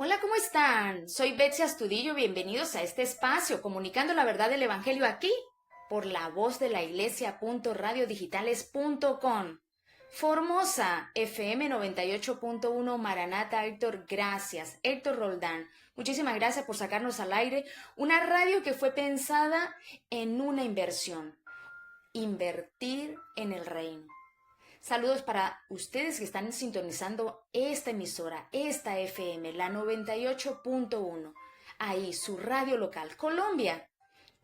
Hola, ¿cómo están? Soy Betsy Astudillo, bienvenidos a este espacio, comunicando la verdad del Evangelio aquí, por la voz de la iglesia.radiodigitales.com. Formosa, FM 98.1, Maranata, Héctor, gracias. Héctor Roldán, muchísimas gracias por sacarnos al aire. Una radio que fue pensada en una inversión, invertir en el reino. Saludos para ustedes que están sintonizando esta emisora, esta FM, la 98.1. Ahí, su radio local, Colombia.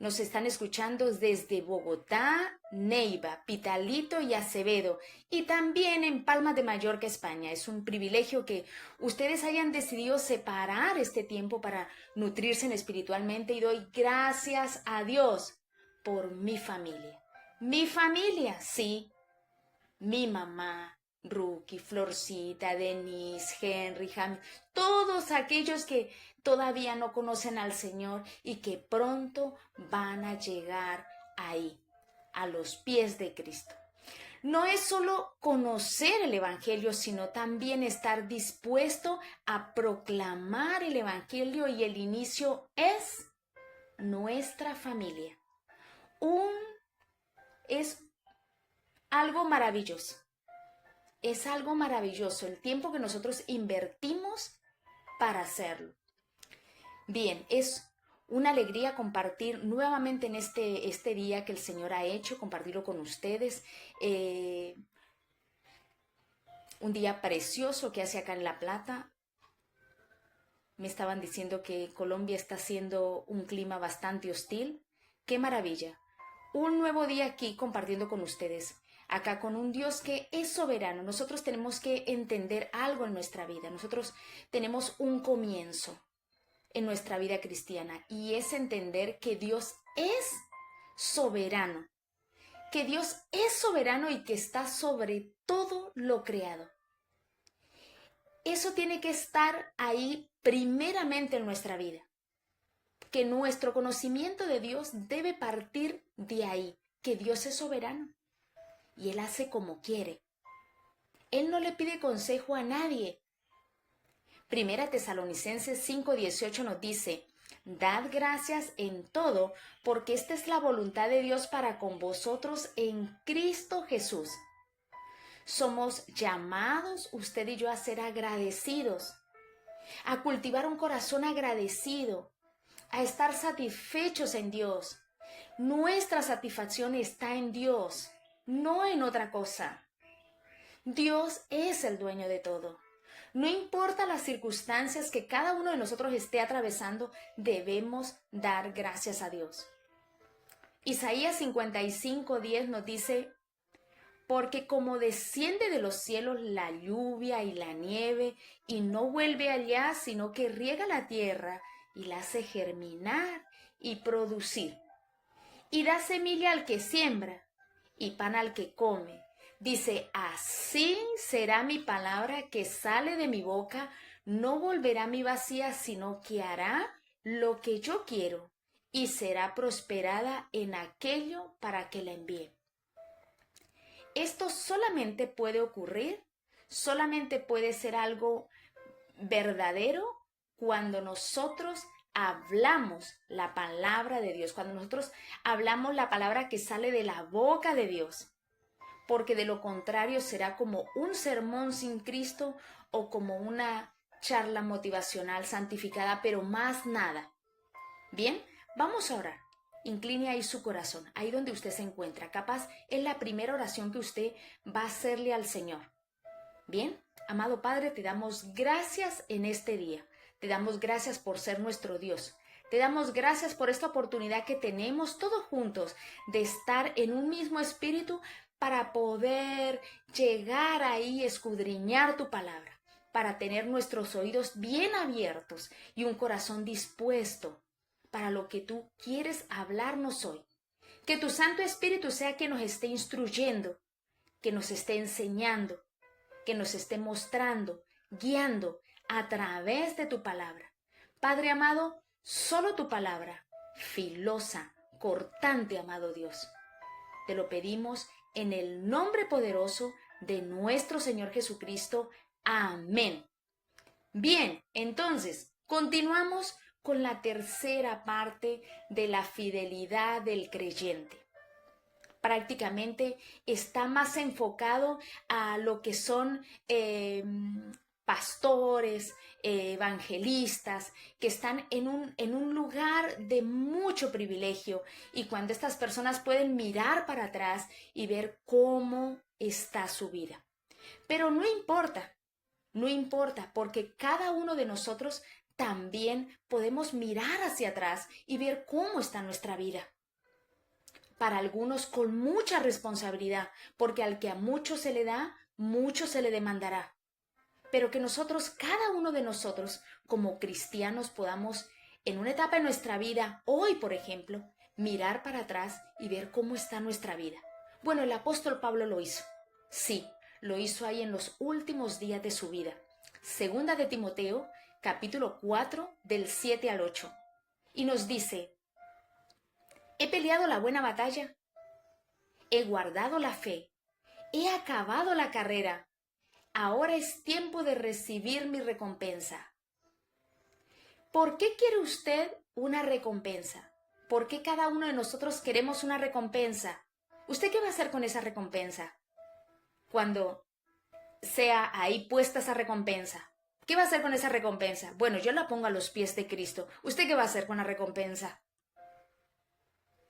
Nos están escuchando desde Bogotá, Neiva, Pitalito y Acevedo. Y también en Palma de Mallorca, España. Es un privilegio que ustedes hayan decidido separar este tiempo para nutrirse espiritualmente. Y doy gracias a Dios por mi familia. Mi familia, sí. Mi mamá, Ruki, Florcita, Denise, Henry, James, todos aquellos que todavía no conocen al Señor y que pronto van a llegar ahí, a los pies de Cristo. No es solo conocer el Evangelio, sino también estar dispuesto a proclamar el Evangelio, y el inicio es nuestra familia. Es algo maravilloso. Es algo maravilloso el tiempo que nosotros invertimos para hacerlo. Bien, es una alegría compartir nuevamente en este día que el Señor ha hecho, compartirlo con ustedes. Un día precioso que hace acá en La Plata. Me estaban diciendo que Colombia está haciendo un clima bastante hostil. ¡Qué maravilla! Un nuevo día aquí compartiendo con ustedes. Acá con un Dios que es soberano. Nosotros tenemos que entender algo en nuestra vida. Nosotros tenemos un comienzo en nuestra vida cristiana, y es entender que Dios es soberano. Que Dios es soberano y que está sobre todo lo creado. Eso tiene que estar ahí primeramente en nuestra vida. Que nuestro conocimiento de Dios debe partir de ahí, que Dios es soberano. Y Él hace como quiere. Él no le pide consejo a nadie. Primera Tesalonicenses 5:18 nos dice: dad gracias en todo, porque esta es la voluntad de Dios para con vosotros en Cristo Jesús. Somos llamados, usted y yo, a ser agradecidos, a cultivar un corazón agradecido, a estar satisfechos en Dios. Nuestra satisfacción está en Dios, no en otra cosa. Dios es el dueño de todo. No importa las circunstancias que cada uno de nosotros esté atravesando, debemos dar gracias a Dios. Isaías 55:10 nos dice: porque como desciende de los cielos la lluvia y la nieve, y no vuelve allá, sino que riega la tierra y la hace germinar y producir, y da semilla al que siembra y pan al que come. Dice: así será mi palabra que sale de mi boca, no volverá a mí vacía, sino que hará lo que yo quiero, y será prosperada en aquello para que la envíe. Esto solamente puede ocurrir, solamente puede ser algo verdadero cuando nosotros hablamos la palabra de Dios, cuando nosotros hablamos la palabra que sale de la boca de Dios. Porque de lo contrario será como un sermón sin Cristo, o como una charla motivacional santificada, pero más nada. Bien, vamos a orar. Incline ahí su corazón, ahí donde usted se encuentra. Capaz es la primera oración que usted va a hacerle al Señor. Bien, amado Padre, te damos gracias en este día. Te damos gracias por ser nuestro Dios. Te damos gracias por esta oportunidad que tenemos todos juntos de estar en un mismo espíritu, para poder llegar ahí, escudriñar tu palabra, para tener nuestros oídos bien abiertos y un corazón dispuesto para lo que tú quieres hablarnos hoy. Que tu Santo Espíritu sea quien nos esté instruyendo, que nos esté enseñando, que nos esté mostrando, guiando a través de tu palabra. Padre amado, solo tu palabra, filosa, cortante, amado Dios. Te lo pedimos en el nombre poderoso de nuestro Señor Jesucristo. Amén. Bien, entonces, continuamos con la tercera parte de la fidelidad del creyente. Prácticamente está más enfocado a lo que son pastores, evangelistas, que están en un lugar de mucho privilegio, y cuando estas personas pueden mirar para atrás y ver cómo está su vida. Pero no importa, porque cada uno de nosotros también podemos mirar hacia atrás y ver cómo está nuestra vida. Para algunos con mucha responsabilidad, porque al que a mucho se le da, mucho se le demandará. Pero que nosotros, cada uno de nosotros, como cristianos, podamos, en una etapa de nuestra vida, hoy por ejemplo, mirar para atrás y ver cómo está nuestra vida. Bueno, el apóstol Pablo lo hizo. Sí, lo hizo ahí en los últimos días de su vida. Segunda de Timoteo, capítulo 4, del 7 al 8. Y nos dice: he peleado la buena batalla, he guardado la fe, he acabado la carrera. Ahora es tiempo de recibir mi recompensa. ¿Por qué quiere usted una recompensa? ¿Por qué cada uno de nosotros queremos una recompensa? ¿Usted qué va a hacer con esa recompensa? Cuando sea ahí puesta esa recompensa, ¿qué va a hacer con esa recompensa? Bueno, yo la pongo a los pies de Cristo. ¿Usted qué va a hacer con la recompensa?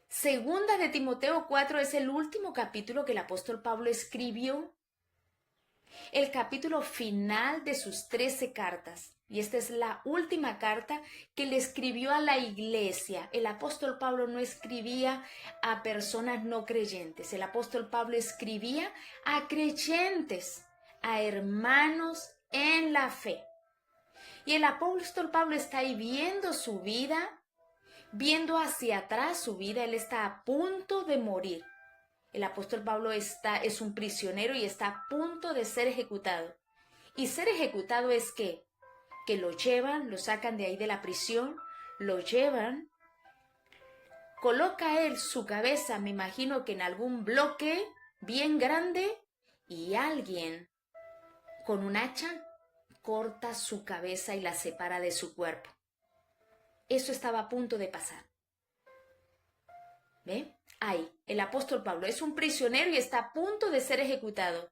Segunda de Timoteo 4 es el último capítulo que el apóstol Pablo escribió, el capítulo final de sus 13 cartas. Y esta es la última carta que le escribió a la iglesia. El apóstol Pablo no escribía a personas no creyentes. El apóstol Pablo escribía a creyentes, a hermanos en la fe. Y el apóstol Pablo está ahí viendo su vida, viendo hacia atrás su vida. Él está a punto de morir. El apóstol Pablo es un prisionero y está a punto de ser ejecutado. Y ser ejecutado es ¿qué? Que lo llevan, lo sacan de ahí de la prisión, lo llevan, coloca él su cabeza, me imagino que en algún bloque bien grande, y alguien con un hacha corta su cabeza y la separa de su cuerpo. Eso estaba a punto de pasar. ¿Ve? Ahí, el apóstol Pablo es un prisionero y está a punto de ser ejecutado.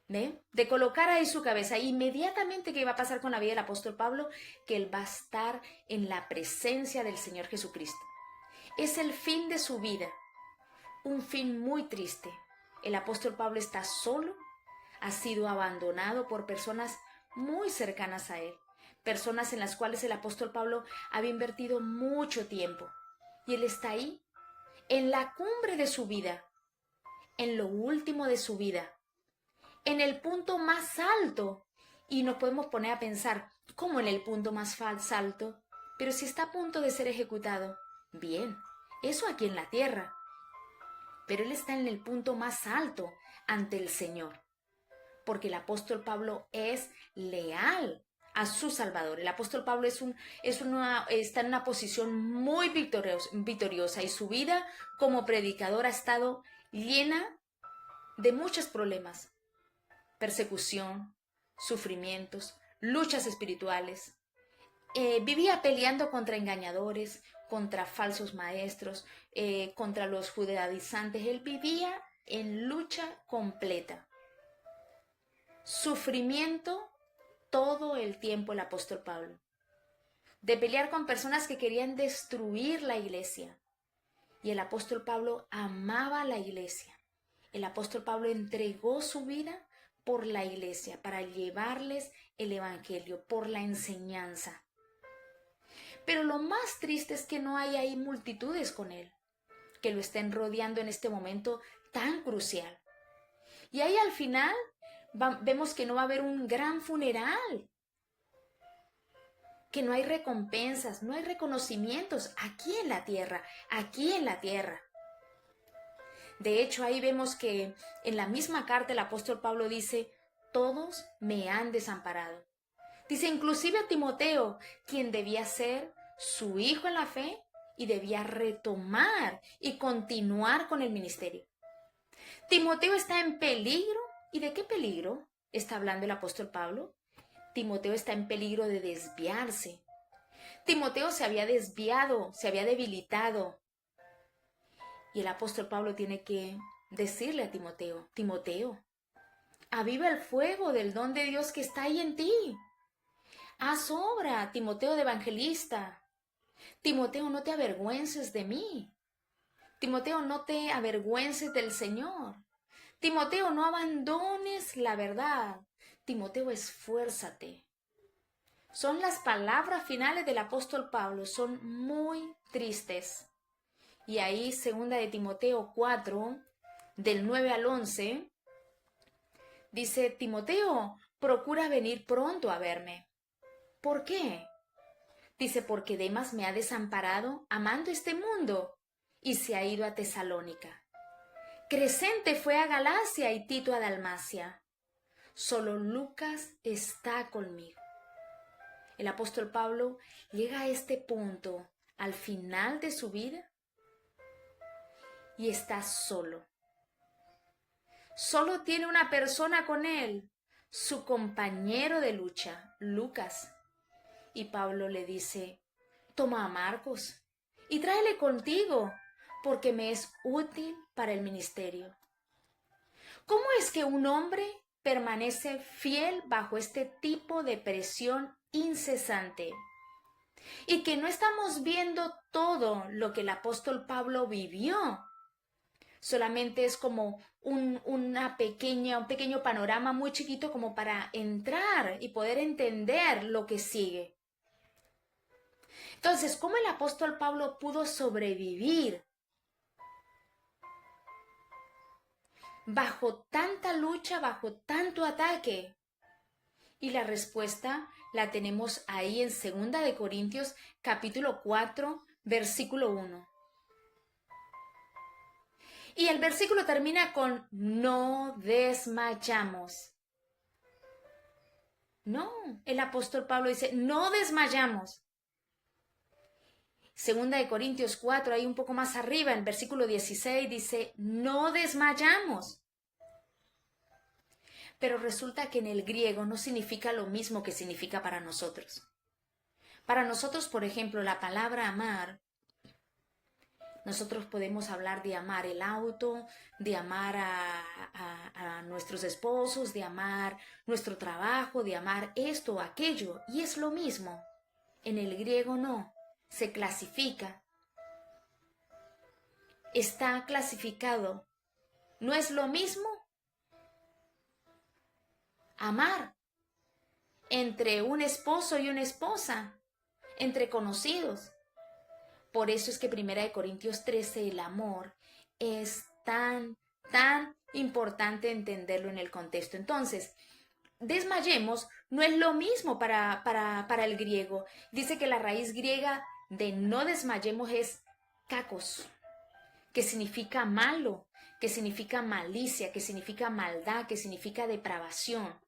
¿Ve? De colocar ahí su cabeza. Inmediatamente, ¿qué iba a pasar con la vida del apóstol Pablo? Que él va a estar en la presencia del Señor Jesucristo. Es el fin de su vida, un fin muy triste. El apóstol Pablo está solo, ha sido abandonado por personas muy cercanas a él, personas en las cuales el apóstol Pablo había invertido mucho tiempo. Y él está ahí, en la cumbre de su vida, en lo último de su vida, en el punto más alto. Y nos podemos poner a pensar, ¿cómo en el punto más alto? Pero si está a punto de ser ejecutado, bien, eso aquí en la tierra. Pero él está en el punto más alto ante el Señor, porque el apóstol Pablo es leal a su Salvador. El apóstol Pablo está en una posición muy victoriosa, y su vida como predicador ha estado llena de muchos problemas: persecución, sufrimientos, luchas espirituales. Vivía peleando contra engañadores, contra falsos maestros, contra los judaizantes. Él vivía en lucha completa. Sufrimiento todo el tiempo el apóstol Pablo. De pelear con personas que querían destruir la iglesia. Y el apóstol Pablo amaba la iglesia. El apóstol Pablo entregó su vida por la iglesia, para llevarles el evangelio, por la enseñanza. Pero lo más triste es que no hay ahí multitudes con él, que lo estén rodeando en este momento tan crucial. Y ahí al final vemos que no va a haber un gran funeral, que no hay recompensas, no hay reconocimientos aquí en la tierra, aquí en la tierra. De hecho, ahí vemos que en la misma carta el apóstol Pablo dice: todos me han desamparado. Dice inclusive a Timoteo, quien debía ser su hijo en la fe y debía retomar y continuar con el ministerio. Timoteo está en peligro. ¿Y de qué peligro está hablando el apóstol Pablo? Timoteo está en peligro de desviarse. Timoteo se había desviado, se había debilitado. Y el apóstol Pablo tiene que decirle a Timoteo, Timoteo, aviva el fuego del don de Dios que está ahí en ti. Haz obra, Timoteo de evangelista. Timoteo, no te avergüences de mí. Timoteo, no te avergüences del Señor. Timoteo, no abandones la verdad. Timoteo, esfuérzate. Son las palabras finales del apóstol Pablo, son muy tristes. Y ahí, segunda de Timoteo 4, del 9 al 11, dice, Timoteo, procura venir pronto a verme. ¿Por qué? Dice, porque Demas me ha desamparado amando este mundo y se ha ido a Tesalónica. Crescente fue a Galacia y Tito a Dalmacia. Solo Lucas está conmigo. El apóstol Pablo llega a este punto, al final de su vida, y está solo. Solo tiene una persona con él, su compañero de lucha, Lucas. Y Pablo le dice, toma a Marcos y tráele contigo, porque me es útil para el ministerio. ¿Cómo es que un hombre permanece fiel bajo este tipo de presión incesante? Y que no estamos viendo todo lo que el apóstol Pablo vivió. Solamente es como un pequeño panorama muy chiquito como para entrar y poder entender lo que sigue. Entonces, ¿cómo el apóstol Pablo pudo sobrevivir bajo tanta lucha, bajo tanto ataque? Y la respuesta la tenemos ahí en 2 de Corintios capítulo 4, versículo 1. Y el versículo termina con no desmayamos. No, el apóstol Pablo dice, no desmayamos. 2 de Corintios 4, ahí un poco más arriba, en versículo 16, dice, no desmayamos. Pero resulta que en el griego no significa lo mismo que significa para nosotros. Para nosotros, por ejemplo, la palabra amar, nosotros podemos hablar de amar el auto, de amar a nuestros esposos, de amar nuestro trabajo, de amar esto o aquello, y es lo mismo. En el griego no, se clasifica. Está clasificado. ¿No es lo mismo? Amar entre un esposo y una esposa, entre conocidos. Por eso es que 1 Corintios 13, el amor, es tan importante entenderlo en el contexto. Entonces, desmayemos no es lo mismo para el griego. Dice que la raíz griega de no desmayemos es kakos, que significa malo, que significa malicia, que significa maldad, que significa depravación.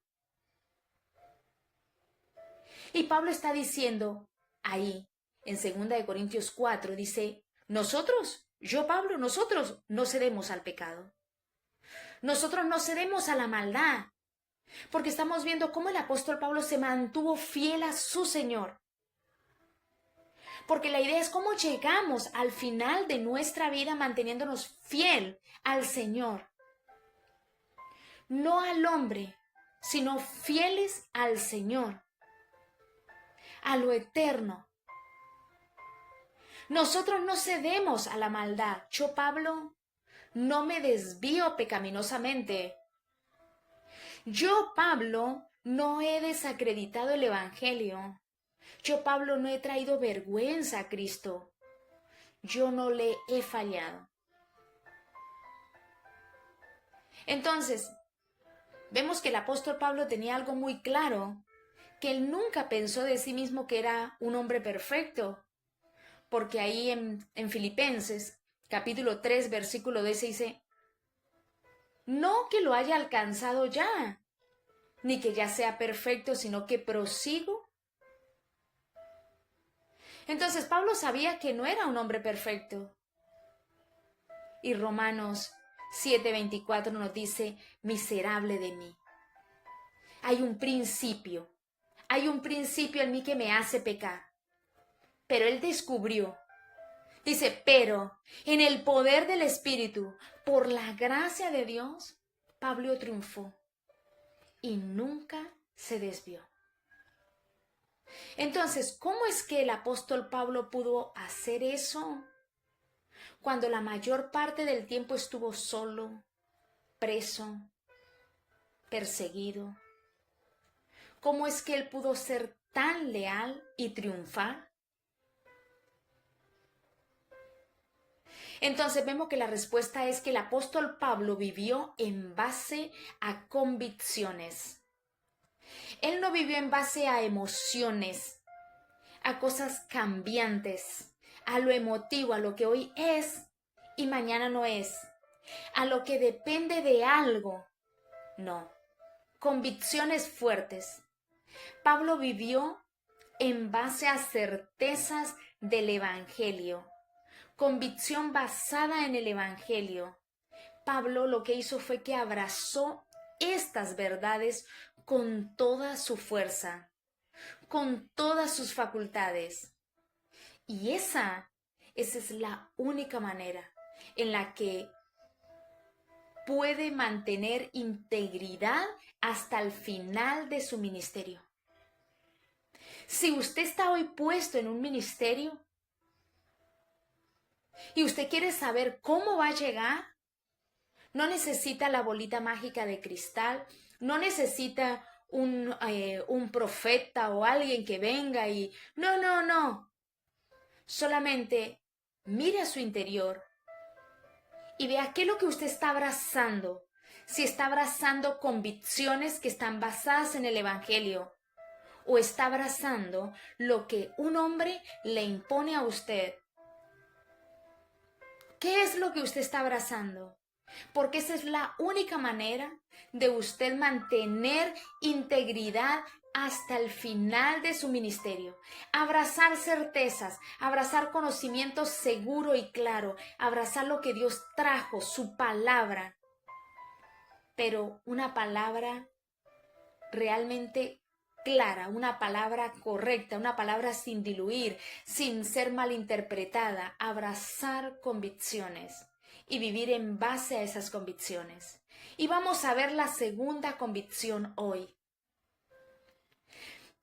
Y Pablo está diciendo ahí, en 2 de Corintios 4, dice, nosotros, yo Pablo, nosotros no cedemos al pecado. Nosotros no cedemos a la maldad, porque estamos viendo cómo el apóstol Pablo se mantuvo fiel a su Señor. Porque la idea es cómo llegamos al final de nuestra vida manteniéndonos fiel al Señor. No al hombre, sino fieles al Señor, a lo eterno. Nosotros no cedemos a la maldad. Yo, Pablo, no me desvío pecaminosamente. Yo, Pablo, no he desacreditado el Evangelio. Yo, Pablo, no he traído vergüenza a Cristo. Yo no le he fallado. Entonces, vemos que el apóstol Pablo tenía algo muy claro, que él nunca pensó de sí mismo que era un hombre perfecto, porque ahí en Filipenses, capítulo 3, versículo 10 dice, no que lo haya alcanzado ya, ni que ya sea perfecto, sino que prosigo. Entonces Pablo sabía que no era un hombre perfecto. Y Romanos 7:24 nos dice, miserable de mí. Hay un principio, hay un principio en mí que me hace pecar. Pero él descubrió, dice, pero en el poder del Espíritu, por la gracia de Dios, Pablo triunfó y nunca se desvió. Entonces, ¿cómo es que el apóstol Pablo pudo hacer eso cuando la mayor parte del tiempo estuvo solo, preso, perseguido? ¿Cómo es que él pudo ser tan leal y triunfar? Entonces vemos que la respuesta es que el apóstol Pablo vivió en base a convicciones. Él no vivió en base a emociones, a cosas cambiantes, a lo emotivo, a lo que hoy es y mañana no es, a lo que depende de algo. No, convicciones fuertes. Pablo vivió en base a certezas del Evangelio, convicción basada en el Evangelio. Pablo lo que hizo fue que abrazó estas verdades con toda su fuerza, con todas sus facultades. Y esa es la única manera en la que puede mantener integridad hasta el final de su ministerio. Si usted está hoy puesto en un ministerio y usted quiere saber cómo va a llegar, no necesita la bolita mágica de cristal, no necesita un profeta o alguien que venga y... No. Solamente mire a su interior y vea qué es lo que usted está abrazando. Si está abrazando convicciones que están basadas en el Evangelio o está abrazando lo que un hombre le impone a usted. ¿Qué es lo que usted está abrazando? Porque esa es la única manera de usted mantener integridad hasta el final de su ministerio. Abrazar certezas, abrazar conocimiento seguro y claro, abrazar lo que Dios trajo, su palabra. Pero una palabra realmente clara, una palabra correcta, una palabra sin diluir, sin ser malinterpretada, abrazar convicciones y vivir en base a esas convicciones. Y vamos a ver la segunda convicción hoy.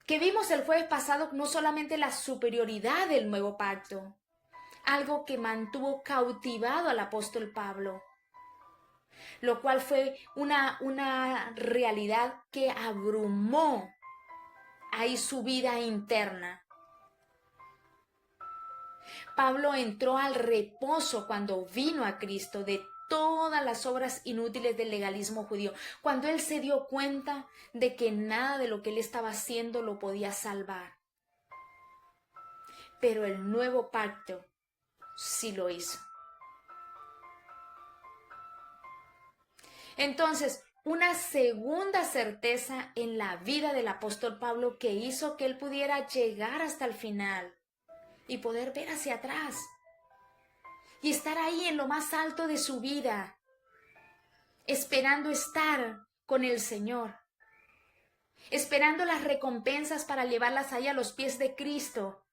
Que vimos el jueves pasado no solamente la superioridad del nuevo pacto, algo que mantuvo cautivado al apóstol Pablo, lo cual fue una realidad que abrumó ahí su vida interna. Pablo entró al reposo cuando vino a Cristo de todas las obras inútiles del legalismo judío, cuando él se dio cuenta de que nada de lo que él estaba haciendo lo podía salvar. Pero el nuevo pacto sí lo hizo. Entonces, una segunda certeza en la vida del apóstol Pablo que hizo que él pudiera llegar hasta el final y poder ver hacia atrás y estar ahí en lo más alto de su vida, esperando estar con el Señor, esperando las recompensas para llevarlas ahí a los pies de Cristo.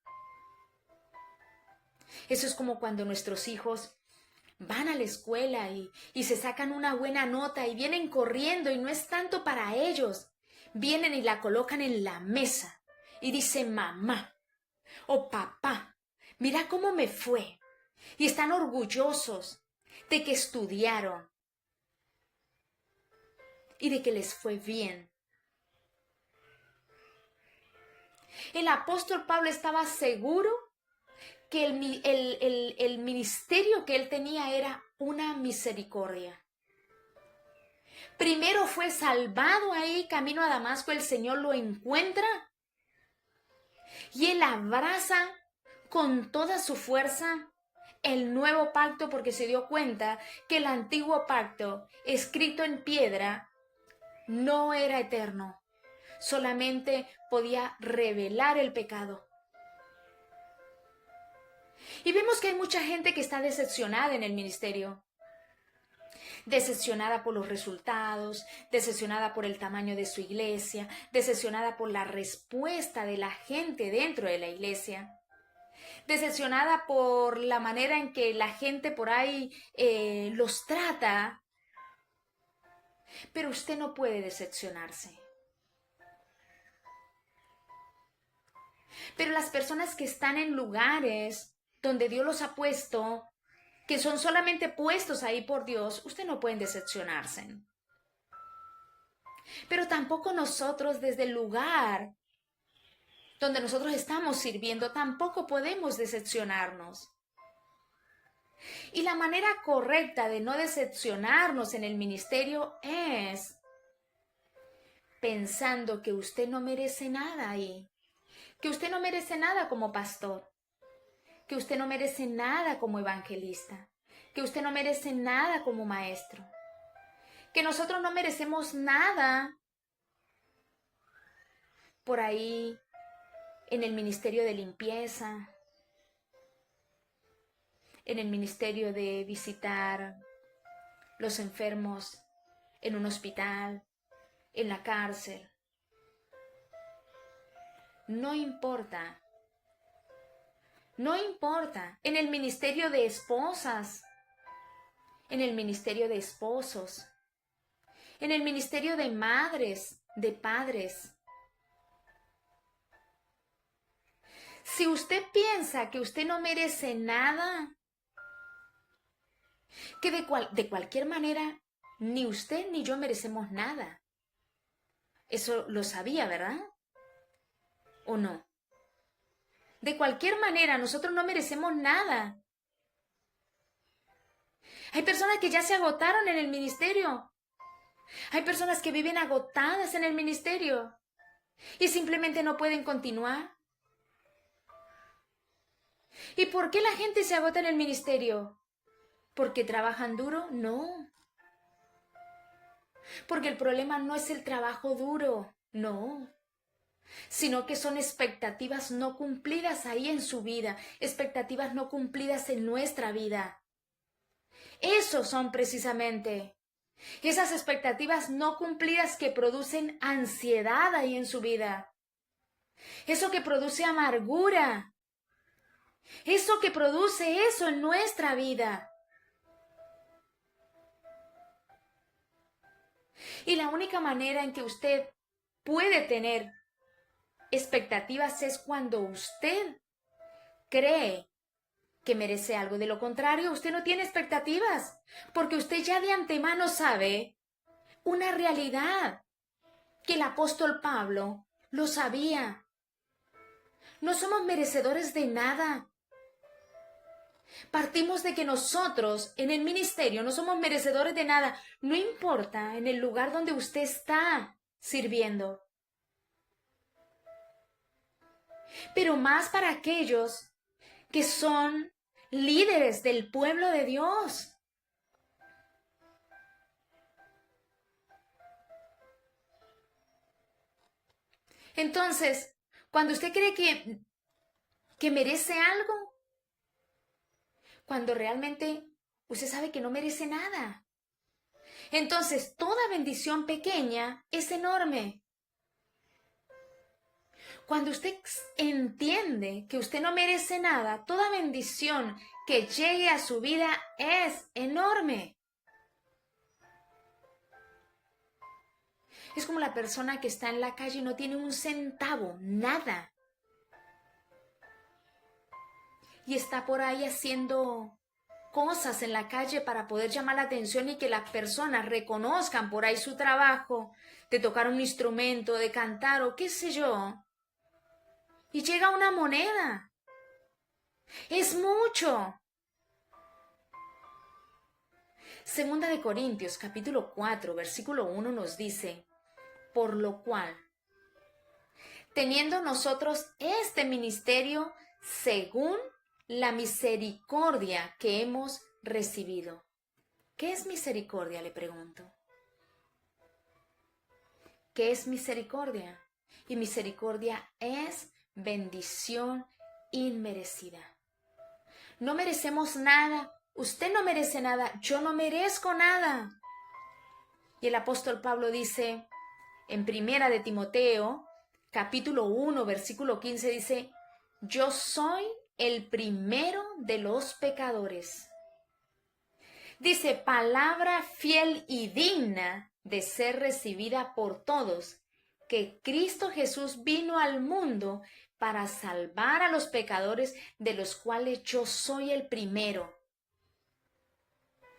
Eso es como cuando nuestros hijos van a la escuela y se sacan una buena nota y vienen corriendo y no es tanto para ellos. Vienen y la colocan en la mesa y dicen mamá o papá, mira cómo me fue. Y están orgullosos de que estudiaron y de que les fue bien. El apóstol Pablo estaba seguro que el ministerio que él tenía era una misericordia. Primero fue salvado ahí, camino a Damasco, el Señor lo encuentra y él abraza con toda su fuerza el nuevo pacto porque se dio cuenta que el antiguo pacto, escrito en piedra, no era eterno, solamente podía revelar el pecado. Y vemos que hay mucha gente que está decepcionada en el ministerio. decepcionada por los resultados, decepcionada por el tamaño de su iglesia, decepcionada por la respuesta de la gente dentro de la iglesia, decepcionada por la manera en que la gente por ahí los trata. Pero usted no puede decepcionarse. Pero las personas que están en lugares donde Dios los ha puesto, que son solamente puestos ahí por Dios, usted no puede decepcionarse. Pero tampoco nosotros desde el lugar donde nosotros estamos sirviendo, tampoco podemos decepcionarnos. Y la manera correcta de no decepcionarnos en el ministerio es pensando que usted no merece nada ahí, que usted no merece nada como pastor, que usted no merece nada como evangelista, que usted no merece nada como maestro, que nosotros no merecemos nada por ahí en el ministerio de limpieza, en el ministerio de visitar los enfermos en un hospital, en la cárcel. No importa. No importa. En el ministerio de esposas, en el ministerio de esposos, en el ministerio de madres, de padres. Si usted piensa que usted no merece nada, que de cualquier manera ni usted ni yo merecemos nada. Eso lo sabía, ¿verdad? ¿O no? De cualquier manera, nosotros no merecemos nada. Hay personas que ya se agotaron en el ministerio. Hay personas que viven agotadas en el ministerio y simplemente no pueden continuar. ¿Y por qué la gente se agota en el ministerio? ¿Porque trabajan duro? No. Porque el problema no es el trabajo duro, no. Sino que son expectativas no cumplidas ahí en su vida, expectativas no cumplidas en nuestra vida. Esos son precisamente esas expectativas no cumplidas que producen ansiedad ahí en su vida. Eso que produce amargura. Eso que produce eso en nuestra vida. Y la única manera en que usted puede tener expectativas es cuando usted cree que merece algo. De lo contrario, usted no tiene expectativas, porque usted ya de antemano sabe una realidad que el apóstol Pablo lo sabía. No somos merecedores de nada. Partimos de que nosotros en el ministerio no somos merecedores de nada. No importa en el lugar donde usted está sirviendo. Pero más para aquellos que son líderes del pueblo de Dios. Entonces, cuando usted cree que merece algo, cuando realmente usted sabe que no merece nada, entonces toda bendición pequeña es enorme. Cuando usted entiende que usted no merece nada, toda bendición que llegue a su vida es enorme. Es como la persona que está en la calle y no tiene un centavo, nada. Y está por ahí haciendo cosas en la calle para poder llamar la atención y que las personas reconozcan por ahí su trabajo de tocar un instrumento, de cantar o qué sé yo. Y llega una moneda. Es mucho. Segunda de Corintios, capítulo 4, versículo 1 nos dice, por lo cual, teniendo nosotros este ministerio según la misericordia que hemos recibido. ¿Qué es misericordia? Le pregunto. ¿Qué es misericordia? Y misericordia es bendición inmerecida. No merecemos nada, usted no merece nada, yo no merezco nada. Y el apóstol Pablo dice en Primera de Timoteo, capítulo 1, versículo 15, dice, yo soy el primero de los pecadores. Dice, palabra fiel y digna de ser recibida por todos, que Cristo Jesús vino al mundo para salvar a los pecadores, de los cuales yo soy el primero.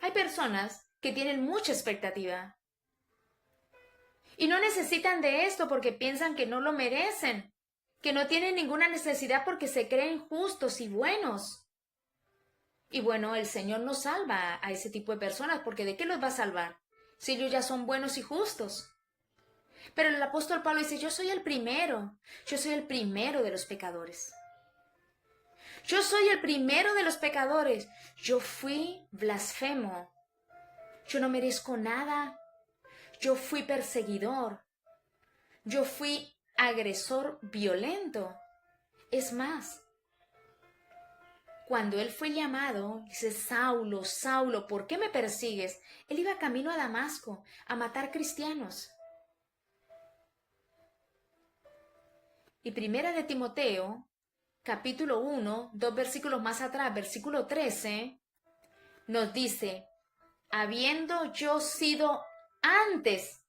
Hay personas que tienen mucha expectativa y no necesitan de esto porque piensan que no lo merecen, que no tienen ninguna necesidad porque se creen justos y buenos. Y bueno, el Señor no salva a ese tipo de personas, porque ¿de qué los va a salvar? Si ellos ya son buenos y justos. Pero el apóstol Pablo dice, yo soy el primero de los pecadores. Yo soy el primero de los pecadores. Yo fui blasfemo. Yo no merezco nada. Yo fui perseguidor. Yo fui agresor violento. Es más, cuando él fue llamado, dice, Saulo, Saulo, ¿por qué me persigues? Él iba camino a Damasco a matar cristianos. Y Primera de Timoteo, capítulo 1, 2 versículos más atrás, versículo 13, nos dice, habiendo yo sido antes,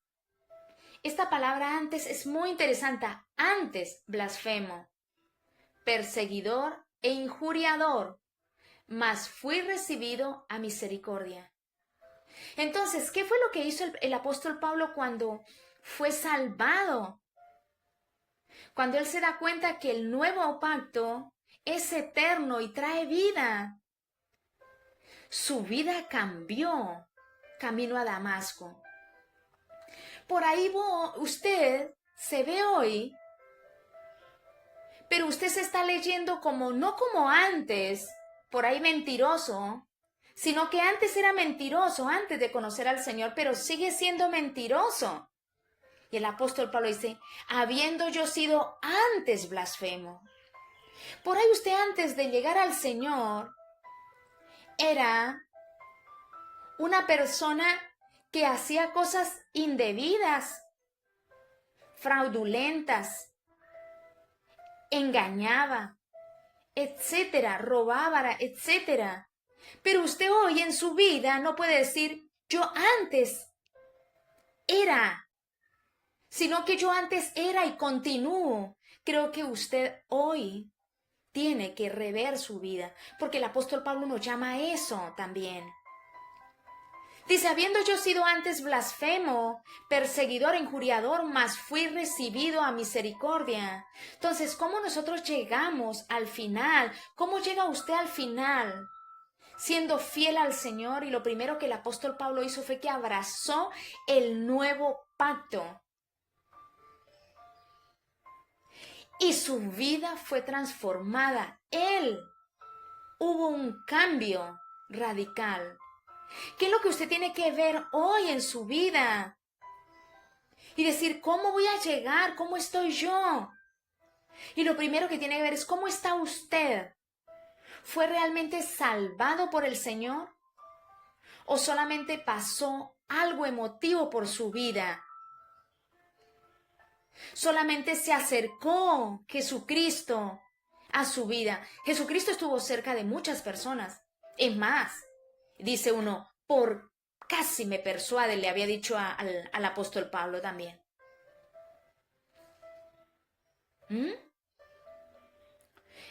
esta palabra antes es muy interesante, antes blasfemo, perseguidor e injuriador, mas fui recibido a misericordia. Entonces, ¿qué fue lo que hizo el apóstol Pablo cuando fue salvado? Cuando él se da cuenta que el nuevo pacto es eterno y trae vida. Su vida cambió camino a Damasco. Por ahí usted se ve hoy, pero usted se está leyendo como, no como antes, por ahí mentiroso, sino que antes era mentiroso, antes de conocer al Señor, pero sigue siendo mentiroso. Y el apóstol Pablo dice, habiendo yo sido antes blasfemo. Por ahí usted antes de llegar al Señor era una persona que hacía cosas indebidas, fraudulentas, engañaba, etcétera, robaba, etcétera. Pero usted hoy en su vida no puede decir, yo antes era, sino que yo antes era y continúo. Creo que usted hoy tiene que rever su vida, porque el apóstol Pablo nos llama a eso también. Dice, habiendo yo sido antes blasfemo, perseguidor, injuriador, mas fui recibido a misericordia. Entonces, ¿cómo nosotros llegamos al final? ¿Cómo llega usted al final? Siendo fiel al Señor, y lo primero que el apóstol Pablo hizo fue que abrazó el nuevo pacto. Y su vida fue transformada. Hubo un cambio radical. ¿Qué es lo que usted tiene que ver hoy en su vida? Y decir, ¿cómo voy a llegar? ¿Cómo estoy yo? Y lo primero que tiene que ver es, ¿cómo está usted? ¿Fue realmente salvado por el Señor? ¿O solamente pasó algo emotivo por su vida? Solamente se acercó Jesucristo a su vida. Jesucristo estuvo cerca de muchas personas. Es más, dice uno, por casi me persuade, le había dicho al apóstol Pablo también.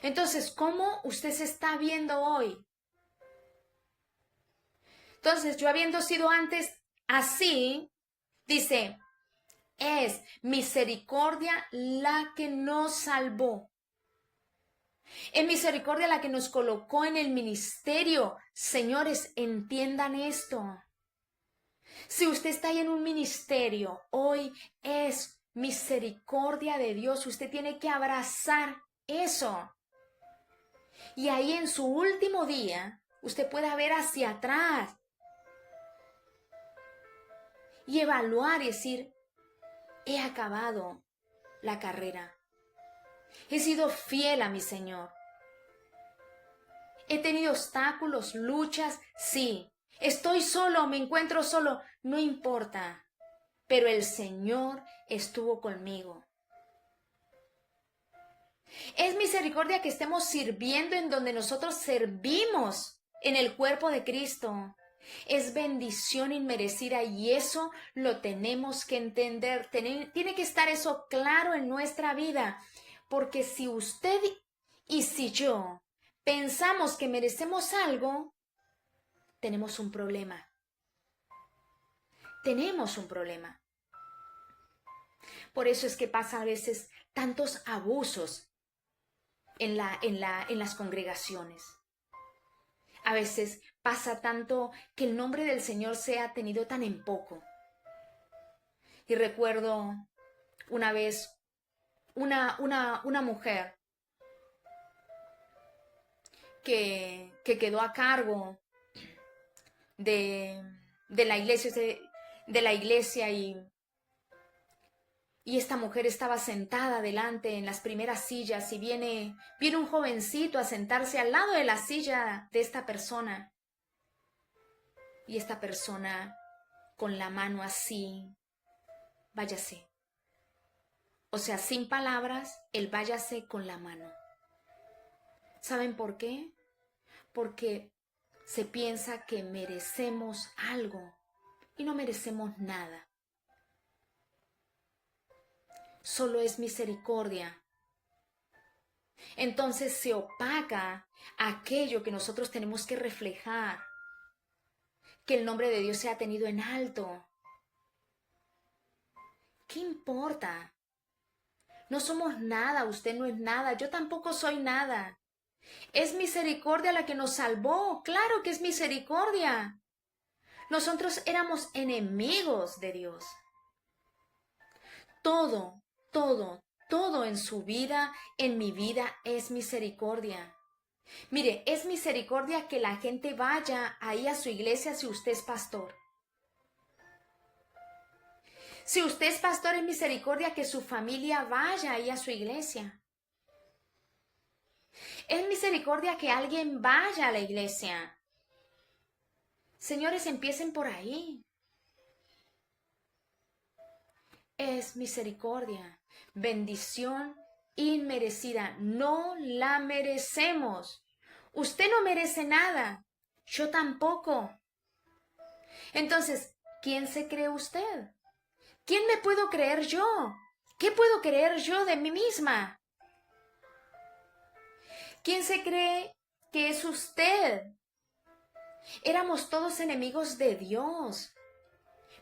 Entonces, ¿cómo usted se está viendo hoy? Entonces, yo habiendo sido antes así, dice, es misericordia la que nos salvó. Es misericordia la que nos colocó en el ministerio. Señores, entiendan esto. Si usted está ahí en un ministerio, hoy es misericordia de Dios. Usted tiene que abrazar eso. Y ahí en su último día, usted pueda ver hacia atrás y evaluar y decir, he acabado la carrera. He sido fiel a mi Señor. He tenido obstáculos, luchas, sí. Estoy solo, me encuentro solo, no importa. Pero el Señor estuvo conmigo. Es misericordia que estemos sirviendo en donde nosotros servimos en el cuerpo de Cristo. Es bendición inmerecida y eso lo tenemos que entender. Tiene que estar eso claro en nuestra vida. Porque si usted y si yo pensamos que merecemos algo, tenemos un problema. Tenemos un problema. Por eso es que pasa a veces tantos abusos en las congregaciones. A veces pasa tanto que el nombre del Señor sea tenido tan en poco. Y recuerdo una vez una mujer que quedó a cargo de la iglesia y esta mujer estaba sentada delante en las primeras sillas y viene un jovencito a sentarse al lado de la silla de esta persona. Y esta persona con la mano así, váyase. O sea, sin palabras, el váyase con la mano. ¿Saben por qué? Porque se piensa que merecemos algo y no merecemos nada. Solo es misericordia. Entonces se opaca aquello que nosotros tenemos que reflejar. Que el nombre de Dios sea tenido en alto. ¿Qué importa? No somos nada, usted no es nada, yo tampoco soy nada. Es misericordia la que nos salvó, claro que es misericordia. Nosotros éramos enemigos de Dios. Todo en su vida, en mi vida, es misericordia. Mire, es misericordia que la gente vaya ahí a su iglesia si usted es pastor. Si usted es pastor, es misericordia que su familia vaya ahí a su iglesia. Es misericordia que alguien vaya a la iglesia. Señores, empiecen por ahí. Es misericordia, bendición inmerecida. No la merecemos. Usted no merece nada. Yo tampoco. Entonces, ¿quién se cree usted? ¿Quién me puedo creer yo? ¿Qué puedo creer yo de mí misma? ¿Quién se cree que es usted? Éramos todos enemigos de Dios.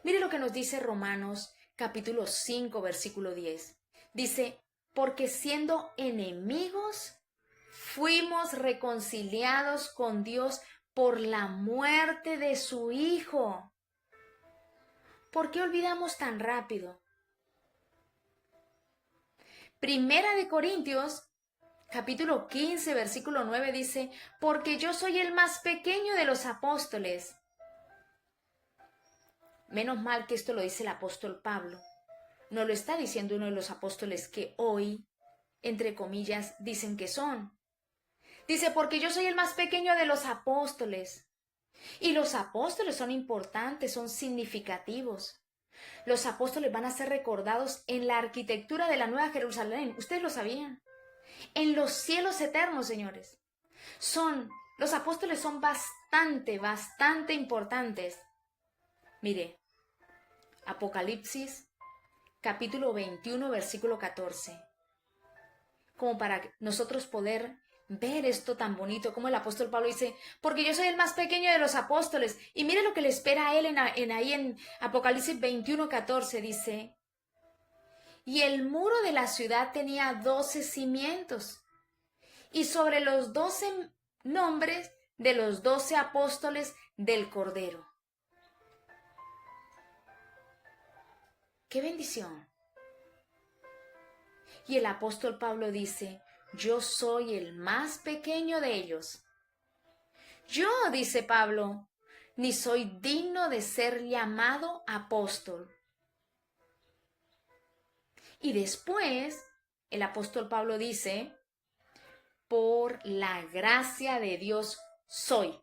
Mire lo que nos dice Romanos capítulo 5, versículo 10. Dice, porque siendo enemigos, fuimos reconciliados con Dios por la muerte de su Hijo. ¿Por qué olvidamos tan rápido? Primera de Corintios, capítulo 15, versículo 9 dice, porque yo soy el más pequeño de los apóstoles. Menos mal que esto lo dice el apóstol Pablo. No lo está diciendo uno de los apóstoles que hoy, entre comillas, dicen que son. Dice, porque yo soy el más pequeño de los apóstoles. Y los apóstoles son importantes, son significativos. Los apóstoles van a ser recordados en la arquitectura de la Nueva Jerusalén. ¿Ustedes lo sabían? En los cielos eternos, señores. Los apóstoles son bastante importantes. Mire, Apocalipsis, capítulo 21, versículo 14. Como para nosotros poder ver esto tan bonito, como el apóstol Pablo dice, porque yo soy el más pequeño de los apóstoles. Y mire lo que le espera a él ahí en Apocalipsis 21, 14, dice, y el muro de la ciudad tenía 12 cimientos, y sobre los 12 nombres de los 12 apóstoles del Cordero. ¡Qué bendición! Y el apóstol Pablo dice, yo soy el más pequeño de ellos. Yo, dice Pablo, ni soy digno de ser llamado apóstol. Y después, el apóstol Pablo dice, por la gracia de Dios soy.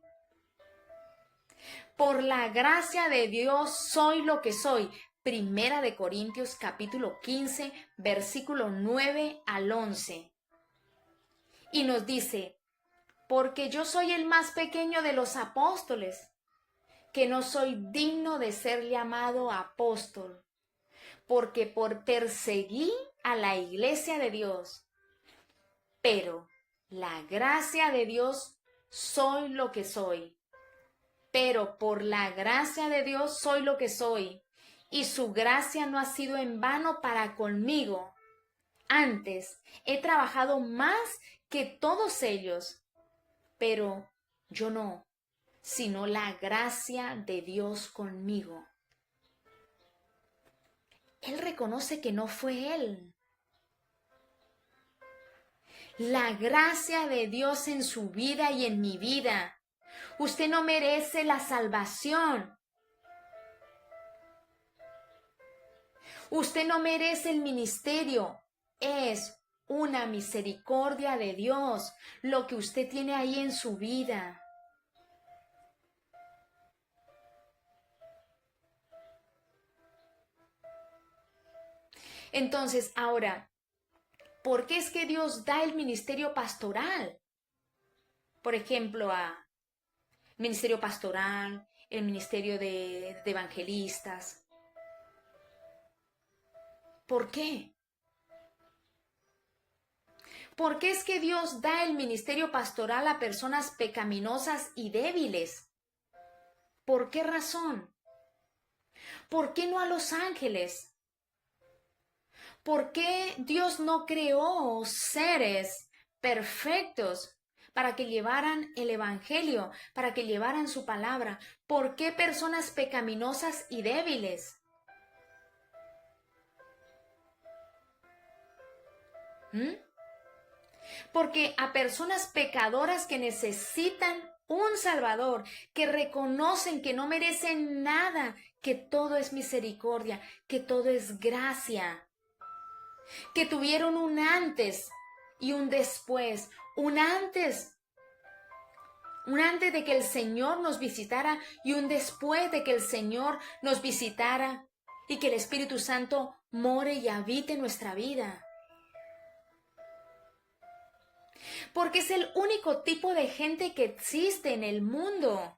Por la gracia de Dios soy lo que soy. Primera de Corintios capítulo 15, versículo 9 al 11. Y nos dice, porque yo soy el más pequeño de los apóstoles, que no soy digno de ser llamado apóstol, porque perseguí a la iglesia de Dios. Pero la gracia de Dios soy lo que soy. Pero por la gracia de Dios soy lo que soy, y su gracia no ha sido en vano para conmigo. Antes he trabajado más que todos ellos, pero yo no, sino la gracia de Dios conmigo. Él reconoce que no fue él. La gracia de Dios en su vida y en mi vida. Usted no merece la salvación. Usted no merece el ministerio. Es una misericordia de Dios lo que usted tiene ahí en su vida. Entonces, ahora, ¿por qué es que Dios da el ministerio pastoral? Por ejemplo, ministerio pastoral, el ministerio de evangelistas. ¿Por qué? ¿Por qué es que Dios da el ministerio pastoral a personas pecaminosas y débiles? ¿Por qué razón? ¿Por qué no a los ángeles? ¿Por qué Dios no creó seres perfectos para que llevaran el evangelio, para que llevaran su palabra? ¿Por qué personas pecaminosas y débiles? Porque a personas pecadoras que necesitan un Salvador, que reconocen que no merecen nada, que todo es misericordia, que todo es gracia, que tuvieron un antes y un después, un antes de que el Señor nos visitara y un después de que el Señor nos visitara y que el Espíritu Santo more y habite en nuestra vida. Porque es el único tipo de gente que existe en el mundo.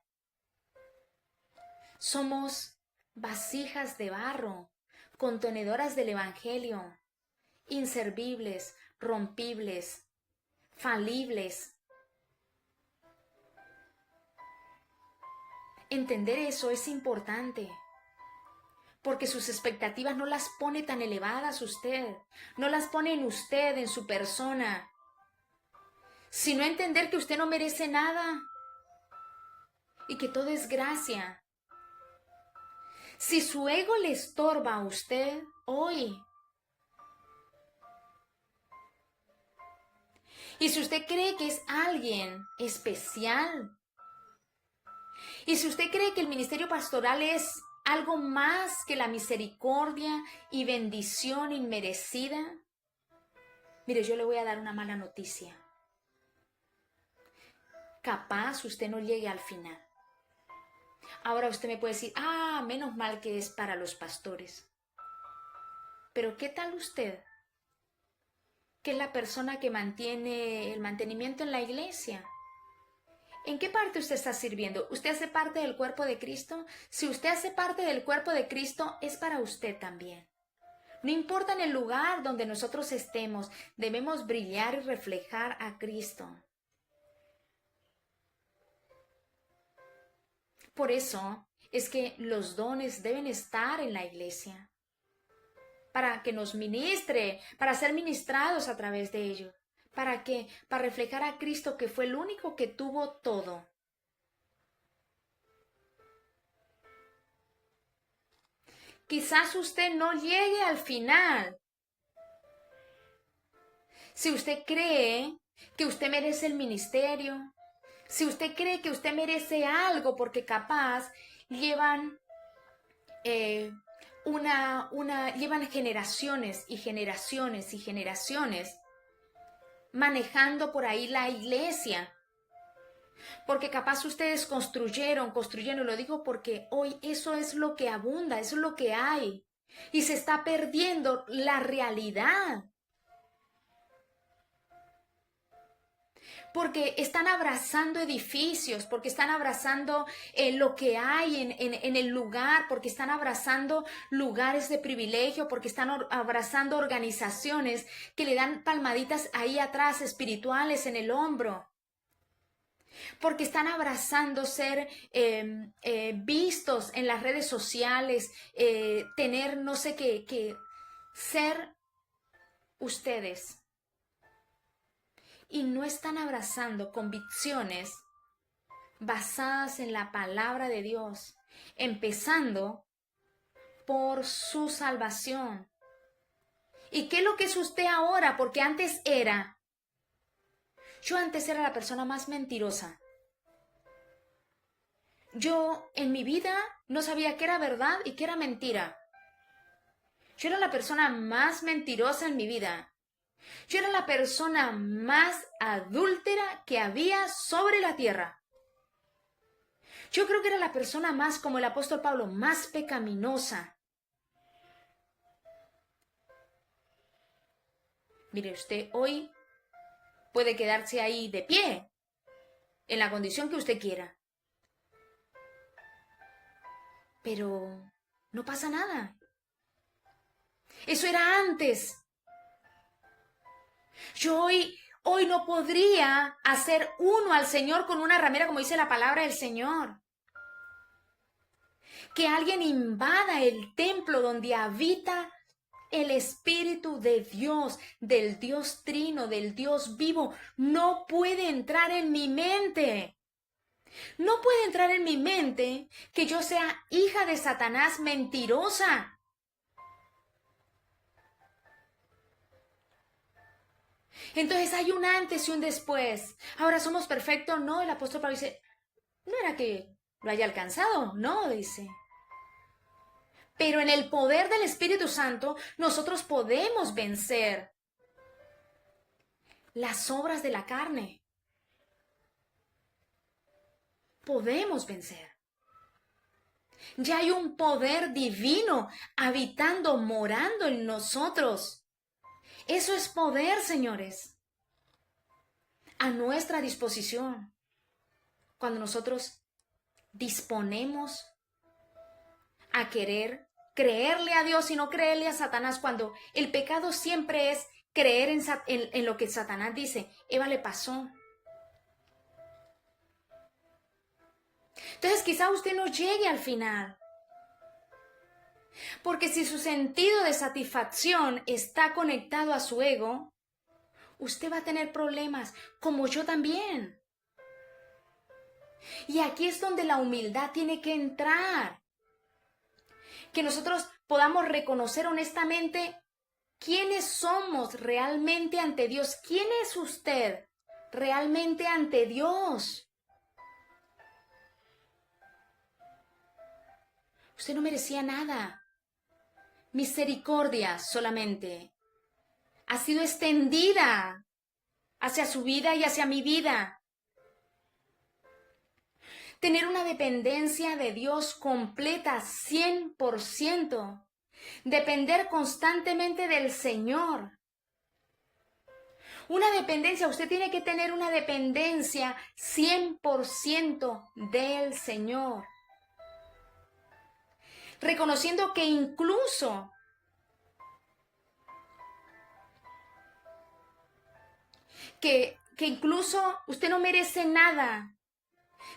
Somos vasijas de barro, contenedoras del Evangelio, inservibles, rompibles, falibles. Entender eso es importante, porque sus expectativas no las pone tan elevadas usted, no las pone en usted, en su persona, sino entender que usted no merece nada y que todo es gracia. Si su ego le estorba a usted hoy, y si usted cree que es alguien especial, y si usted cree que el ministerio pastoral es algo más que la misericordia y bendición inmerecida, mire, yo le voy a dar una mala noticia. Capaz usted no llegue al final. Ahora usted me puede decir, menos mal que es para los pastores. Pero ¿qué tal usted? Que es la persona que mantiene el mantenimiento en la iglesia. ¿En qué parte usted está sirviendo? ¿Usted hace parte del cuerpo de Cristo? Si usted hace parte del cuerpo de Cristo, es para usted también. No importa en el lugar donde nosotros estemos, debemos brillar y reflejar a Cristo. Por eso es que los dones deben estar en la iglesia, para que nos ministre, para ser ministrados a través de ellos. ¿Para qué? Para reflejar a Cristo, que fue el único que tuvo todo. Quizás usted no llegue al final. Si usted cree que usted merece el ministerio, si usted cree que usted merece algo porque capaz llevan llevan generaciones y generaciones y generaciones manejando por ahí la iglesia. Porque capaz ustedes construyeron, y lo digo porque hoy eso es lo que abunda, eso es lo que hay. Y se está perdiendo la realidad. Porque están abrazando edificios, porque están abrazando lo que hay en el lugar, porque están abrazando lugares de privilegio, porque están abrazando organizaciones que le dan palmaditas ahí atrás espirituales en el hombro. Porque están abrazando ser vistos en las redes sociales, tener no sé qué, ser ustedes. Y no están abrazando convicciones basadas en la palabra de Dios, empezando por su salvación. ¿Y qué es lo que es usted ahora? Porque antes era... Yo antes era la persona más mentirosa. Yo en mi vida no sabía qué era verdad y qué era mentira. Yo era la persona más mentirosa en mi vida. Yo era la persona más adúltera que había sobre la tierra. Yo creo que era la persona más, como el apóstol Pablo, más pecaminosa. Mire, usted hoy puede quedarse ahí de pie, en la condición que usted quiera. Pero no pasa nada. Eso era antes. Yo hoy no podría hacer uno al Señor con una ramera, como dice la palabra del Señor. Que alguien invada el templo donde habita el Espíritu de Dios, del Dios Trino, del Dios vivo, no puede entrar en mi mente. No puede entrar en mi mente que yo sea hija de Satanás mentirosa. Entonces hay un antes y un después. Ahora somos perfectos. No, el apóstol Pablo dice, no era que lo haya alcanzado, no, dice. Pero en el poder del Espíritu Santo nosotros podemos vencer las obras de la carne. Podemos vencer. Ya hay un poder divino habitando, morando en nosotros. Eso es poder, señores, a nuestra disposición. Cuando nosotros disponemos a querer creerle a Dios y no creerle a Satanás, cuando el pecado siempre es creer en lo que Satanás dice. Eva le pasó. Entonces quizá usted no llegue al final. Porque si su sentido de satisfacción está conectado a su ego, usted va a tener problemas, como yo también. Y aquí es donde la humildad tiene que entrar. Que nosotros podamos reconocer honestamente quiénes somos realmente ante Dios. ¿Quién es usted realmente ante Dios? Usted no merecía nada. Misericordia solamente ha sido extendida hacia su vida y hacia mi vida. Tener una dependencia de Dios completa, 100%. Depender constantemente del Señor. Una dependencia, usted tiene que tener una dependencia 100% del Señor. Reconociendo que incluso usted no merece nada.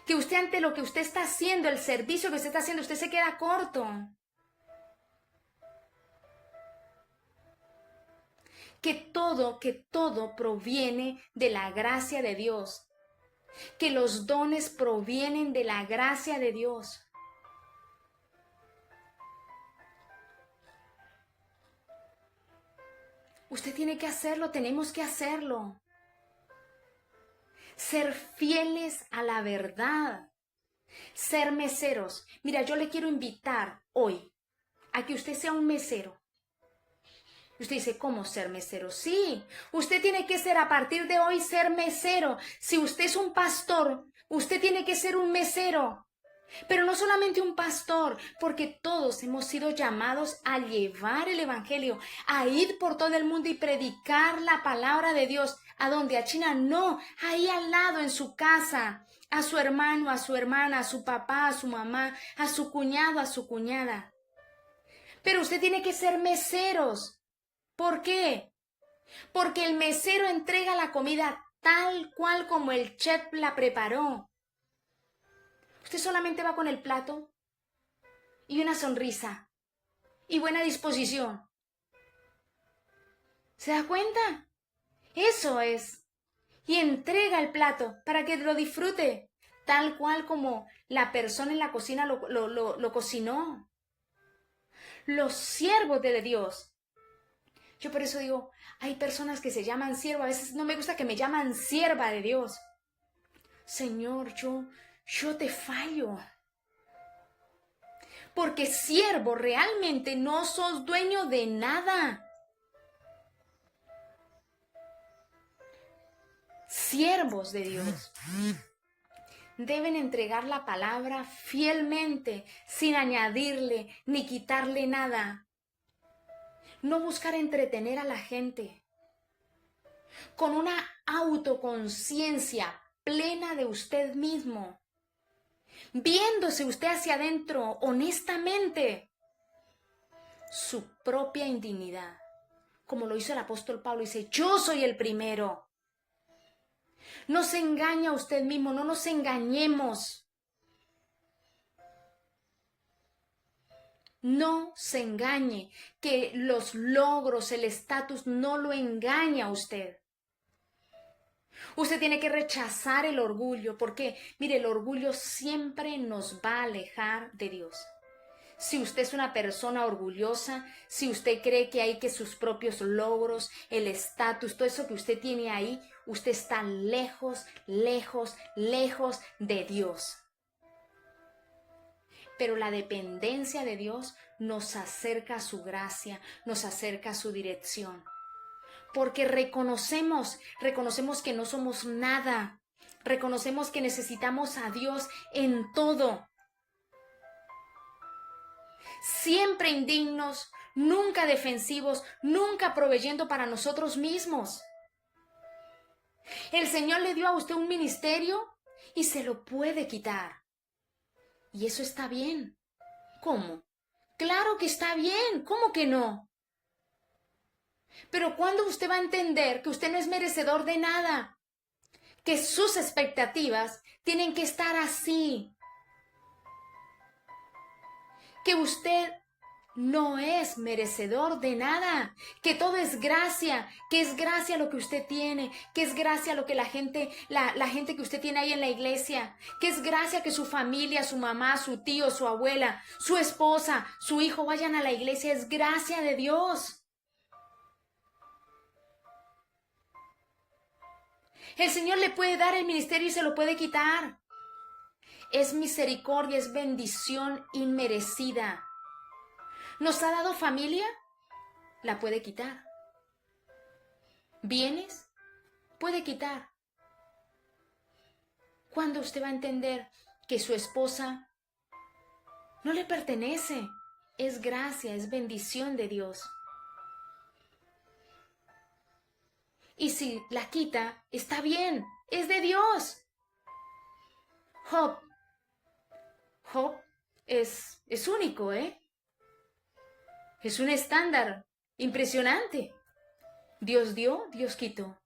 Que usted ante lo que usted está haciendo, el servicio que usted está haciendo, usted se queda corto. Que todo proviene de la gracia de Dios. Que los dones provienen de la gracia de Dios. Usted tiene que hacerlo, tenemos que hacerlo. Ser fieles a la verdad. Ser meseros. Mira, yo le quiero invitar hoy a que usted sea un mesero. Usted dice, ¿cómo ser mesero? Sí, usted tiene que ser a partir de hoy ser mesero. Si usted es un pastor, usted tiene que ser un mesero. Pero no solamente un pastor, porque todos hemos sido llamados a llevar el evangelio, a ir por todo el mundo y predicar la palabra de Dios. ¿A dónde? ¿A China? No, ahí al lado, en su casa, a su hermano, a su hermana, a su papá, a su mamá, a su cuñado, a su cuñada. Pero usted tiene que ser meseros. ¿Por qué? Porque el mesero entrega la comida tal cual como el chef la preparó. Usted solamente va con el plato y una sonrisa y buena disposición. ¿Se da cuenta? Eso es. Y entrega el plato para que lo disfrute, tal cual como la persona en la cocina lo cocinó. Los siervos de Dios. Yo por eso digo, hay personas que se llaman siervo, a veces no me gusta que me llaman sierva de Dios. Señor, yo te fallo. Porque siervo realmente no sos dueño de nada. Siervos de Dios deben entregar la palabra fielmente, sin añadirle ni quitarle nada. No buscar entretener a la gente. Con una autoconciencia plena de usted mismo. Viéndose usted hacia adentro honestamente. Su propia indignidad. Como lo hizo el apóstol Pablo, dice, yo soy el primero. No se engaña a usted mismo, no nos engañemos. No se engañe, que los logros, el estatus no lo engaña a usted. Usted tiene que rechazar el orgullo, porque, mire, el orgullo siempre nos va a alejar de Dios. Si usted es una persona orgullosa, si usted cree que hay que sus propios logros, el estatus, todo eso que usted tiene ahí, usted está lejos, lejos, lejos de Dios. Pero la dependencia de Dios nos acerca a su gracia, nos acerca a su dirección. Porque reconocemos que no somos nada. Reconocemos que necesitamos a Dios en todo. Siempre indignos, nunca defensivos, nunca proveyendo para nosotros mismos. El Señor le dio a usted un ministerio y se lo puede quitar. Y eso está bien. ¿Cómo? Claro que está bien. ¿Cómo que no? Pero ¿cuándo usted va a entender que usted no es merecedor de nada? Que sus expectativas tienen que estar así. Que usted no es merecedor de nada, que todo es gracia, que es gracia lo que usted tiene, que es gracia lo que la gente que usted tiene ahí en la iglesia, que es gracia que su familia, su mamá, su tío, su abuela, su esposa, su hijo vayan a la iglesia, es gracia de Dios. El Señor le puede dar el ministerio y se lo puede quitar. Es misericordia, es bendición inmerecida. ¿Nos ha dado familia? La puede quitar. ¿Bienes? Puede quitar. ¿Cuándo usted va a entender que su esposa no le pertenece? Es gracia, es bendición de Dios. Y si la quita, está bien, es de Dios. Job es único, ¿eh? Es un estándar impresionante. Dios dio, Dios quitó.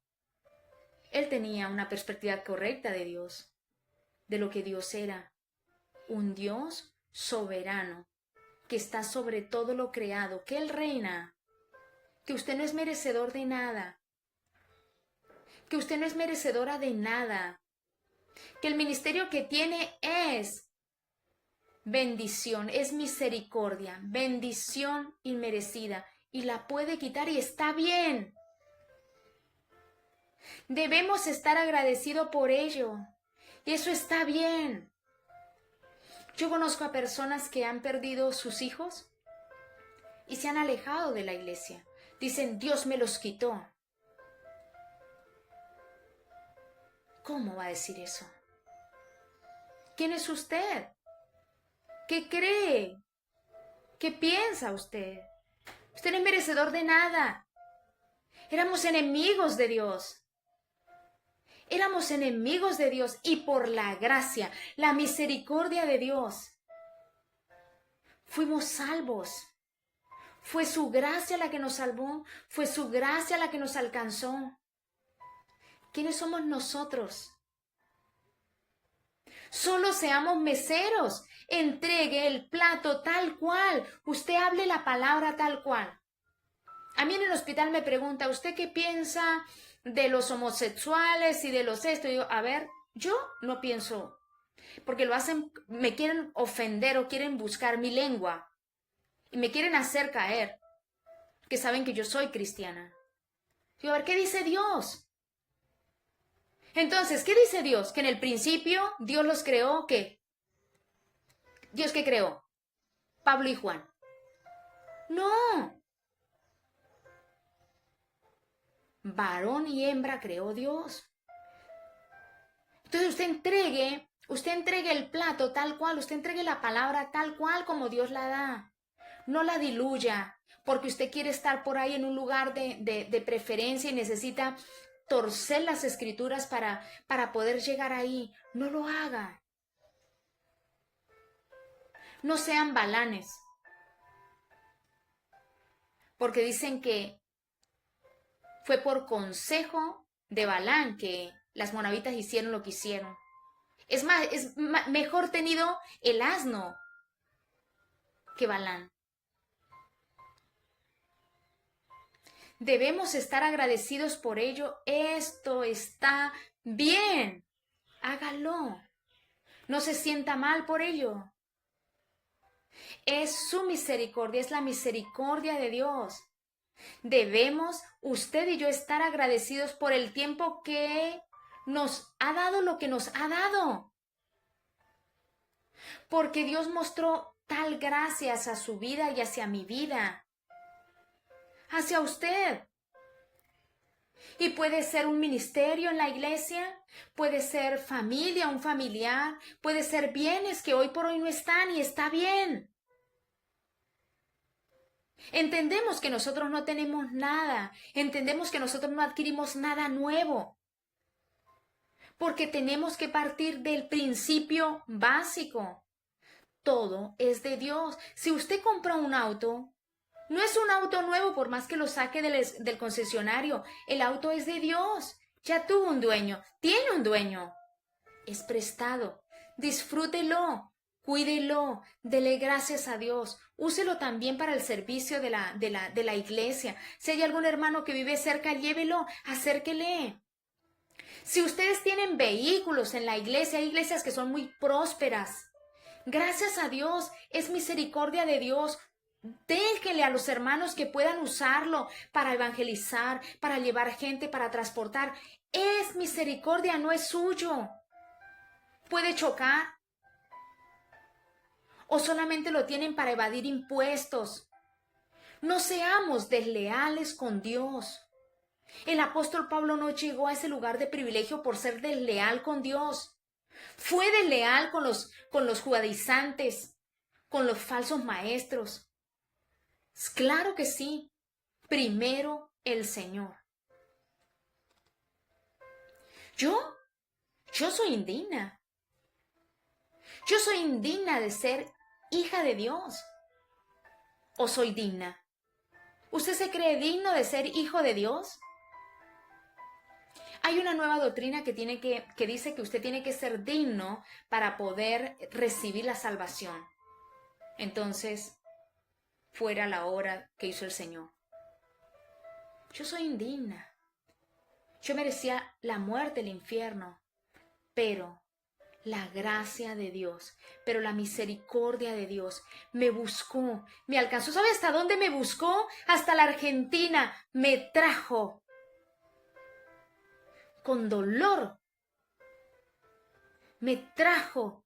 Él tenía una perspectiva correcta de Dios, de lo que Dios era. Un Dios soberano, que está sobre todo lo creado, que Él reina, que usted no es merecedor de nada, que usted no es merecedora de nada, que el ministerio que tiene es bendición, es misericordia, bendición inmerecida, y la puede quitar y está bien. Debemos estar agradecidos por ello, y eso está bien. Yo conozco a personas que han perdido sus hijos y se han alejado de la iglesia. Dicen, Dios me los quitó. ¿Cómo va a decir eso? ¿Quién es usted? ¿Qué cree? ¿Qué piensa usted? Usted no es merecedor de nada. Éramos enemigos de Dios. Éramos enemigos de Dios y por la gracia, la misericordia de Dios, fuimos salvos. Fue su gracia la que nos salvó, fue su gracia la que nos alcanzó. ¿Quiénes somos nosotros? Solo seamos meseros. Entregue el plato tal cual. Usted hable la palabra tal cual. A mí en el hospital me pregunta, ¿usted qué piensa de los homosexuales y de los esto? Y yo, a ver, yo no pienso, porque lo hacen, me quieren ofender o quieren buscar mi lengua y me quieren hacer caer, que saben que yo soy cristiana. Digo, a ver, ¿qué dice Dios? Entonces, ¿qué dice Dios? Que en el principio Dios los creó, ¿qué? ¿Dios qué creó? Pablo y Juan. No. Varón y hembra creó Dios. Entonces usted entregue el plato tal cual, usted entregue la palabra tal cual como Dios la da. No la diluya, porque usted quiere estar por ahí en un lugar de preferencia y necesita torcer las escrituras para poder llegar ahí. No lo haga. No sean balanes. Porque dicen que fue por consejo de Balán que las moabitas hicieron lo que hicieron. Es más, mejor tenido el asno que Balán. Debemos estar agradecidos por ello. Esto está bien. Hágalo. No se sienta mal por ello. Es su misericordia, es la misericordia de Dios. Debemos, usted y yo, estar agradecidos por el tiempo que nos ha dado lo que nos ha dado. Porque Dios mostró tal gracia hacia su vida y hacia mi vida. Hacia usted. Y puede ser un ministerio en la iglesia, puede ser familia, un familiar, puede ser bienes que hoy por hoy no están y está bien. Entendemos que nosotros no tenemos nada, entendemos que nosotros no adquirimos nada nuevo, porque tenemos que partir del principio básico. Todo es de Dios. Si usted compra un auto, no es un auto nuevo por más que lo saque del concesionario. El auto es de Dios. Ya tuvo un dueño, tiene un dueño. Es prestado. Disfrútelo, cuídelo, dele gracias a Dios. Úselo también para el servicio de la iglesia. Si hay algún hermano que vive cerca, llévelo, acérquele. Si ustedes tienen vehículos en la iglesia, hay iglesias que son muy prósperas. Gracias a Dios, es misericordia de Dios. Déjele a los hermanos que puedan usarlo para evangelizar, para llevar gente, para transportar. Es misericordia, no es suyo. Puede chocar. O solamente lo tienen para evadir impuestos. No seamos desleales con Dios. El apóstol Pablo no llegó a ese lugar de privilegio por ser desleal con Dios. Fue desleal con los judaizantes, con los falsos maestros. Claro que sí. Primero el Señor. Yo soy indigna. Yo soy indigna de ser hija de Dios. ¿O soy digna? ¿Usted se cree digno de ser hijo de Dios? Hay una nueva doctrina que dice que usted tiene que ser digno para poder recibir la salvación. Entonces, fuera la obra que hizo el Señor. Yo soy indigna. Yo merecía la muerte, el infierno, pero la gracia de Dios, pero la misericordia de Dios me buscó, me alcanzó. ¿Sabe hasta dónde me buscó? Hasta la Argentina. Me trajo con dolor. Me trajo,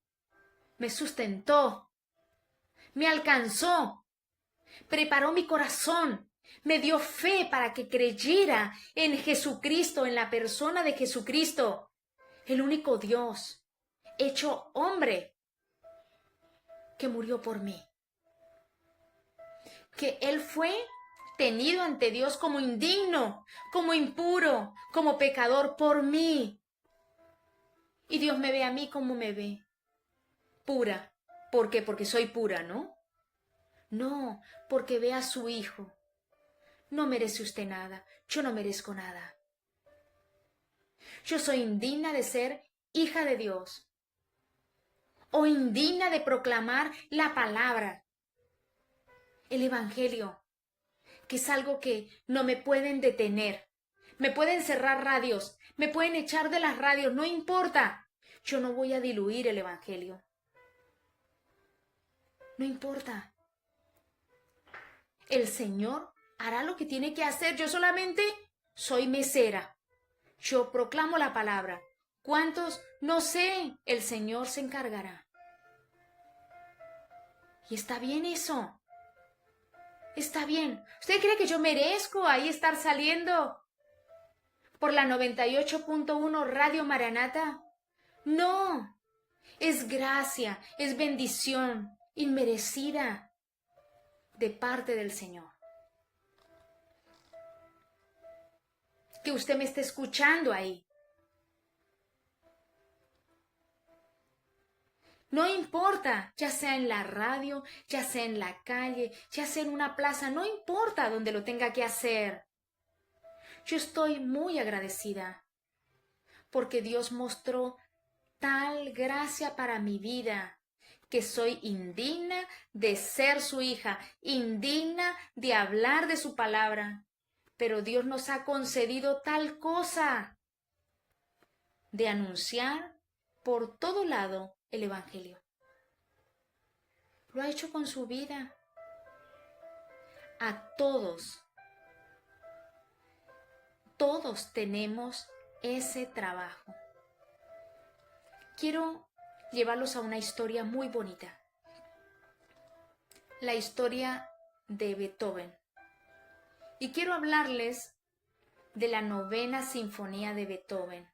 me sustentó, me alcanzó, preparó mi corazón, Me dio fe para que creyera en Jesucristo, en la persona de Jesucristo, el único Dios, hecho hombre, que murió por mí. Que Él fue tenido ante Dios como indigno, como impuro, como pecador por mí. Y Dios me ve a mí como me ve, pura. ¿Por qué? Porque soy pura, ¿no? No, porque ve a su Hijo. No merece usted nada, yo no merezco nada. Yo soy indigna de ser hija de Dios, o indigna de proclamar la palabra, el Evangelio, que es algo que no me pueden detener. Me pueden cerrar radios, me pueden echar de las radios, no importa. Yo no voy a diluir el Evangelio. No importa. El Señor hará lo que tiene que hacer. Yo solamente soy mesera. Yo proclamo la palabra. ¿Cuántos? No sé. El Señor se encargará. Y está bien eso. Está bien. ¿Usted cree que yo merezco ahí estar saliendo por la 98.1 Radio Maranata? No. Es gracia, es bendición inmerecida de parte del Señor. Que usted me esté escuchando ahí. No importa, ya sea en la radio, ya sea en la calle, ya sea en una plaza, no importa donde lo tenga que hacer. Yo estoy muy agradecida porque Dios mostró tal gracia para mi vida que soy indigna de ser su hija, indigna de hablar de su palabra. Pero Dios nos ha concedido tal cosa de anunciar por todo lado el Evangelio. Lo ha hecho con su vida. A todos tenemos ese trabajo. Quiero llevarlos a una historia muy bonita. La historia de Beethoven. Y quiero hablarles de la 9ª Sinfonía de Beethoven.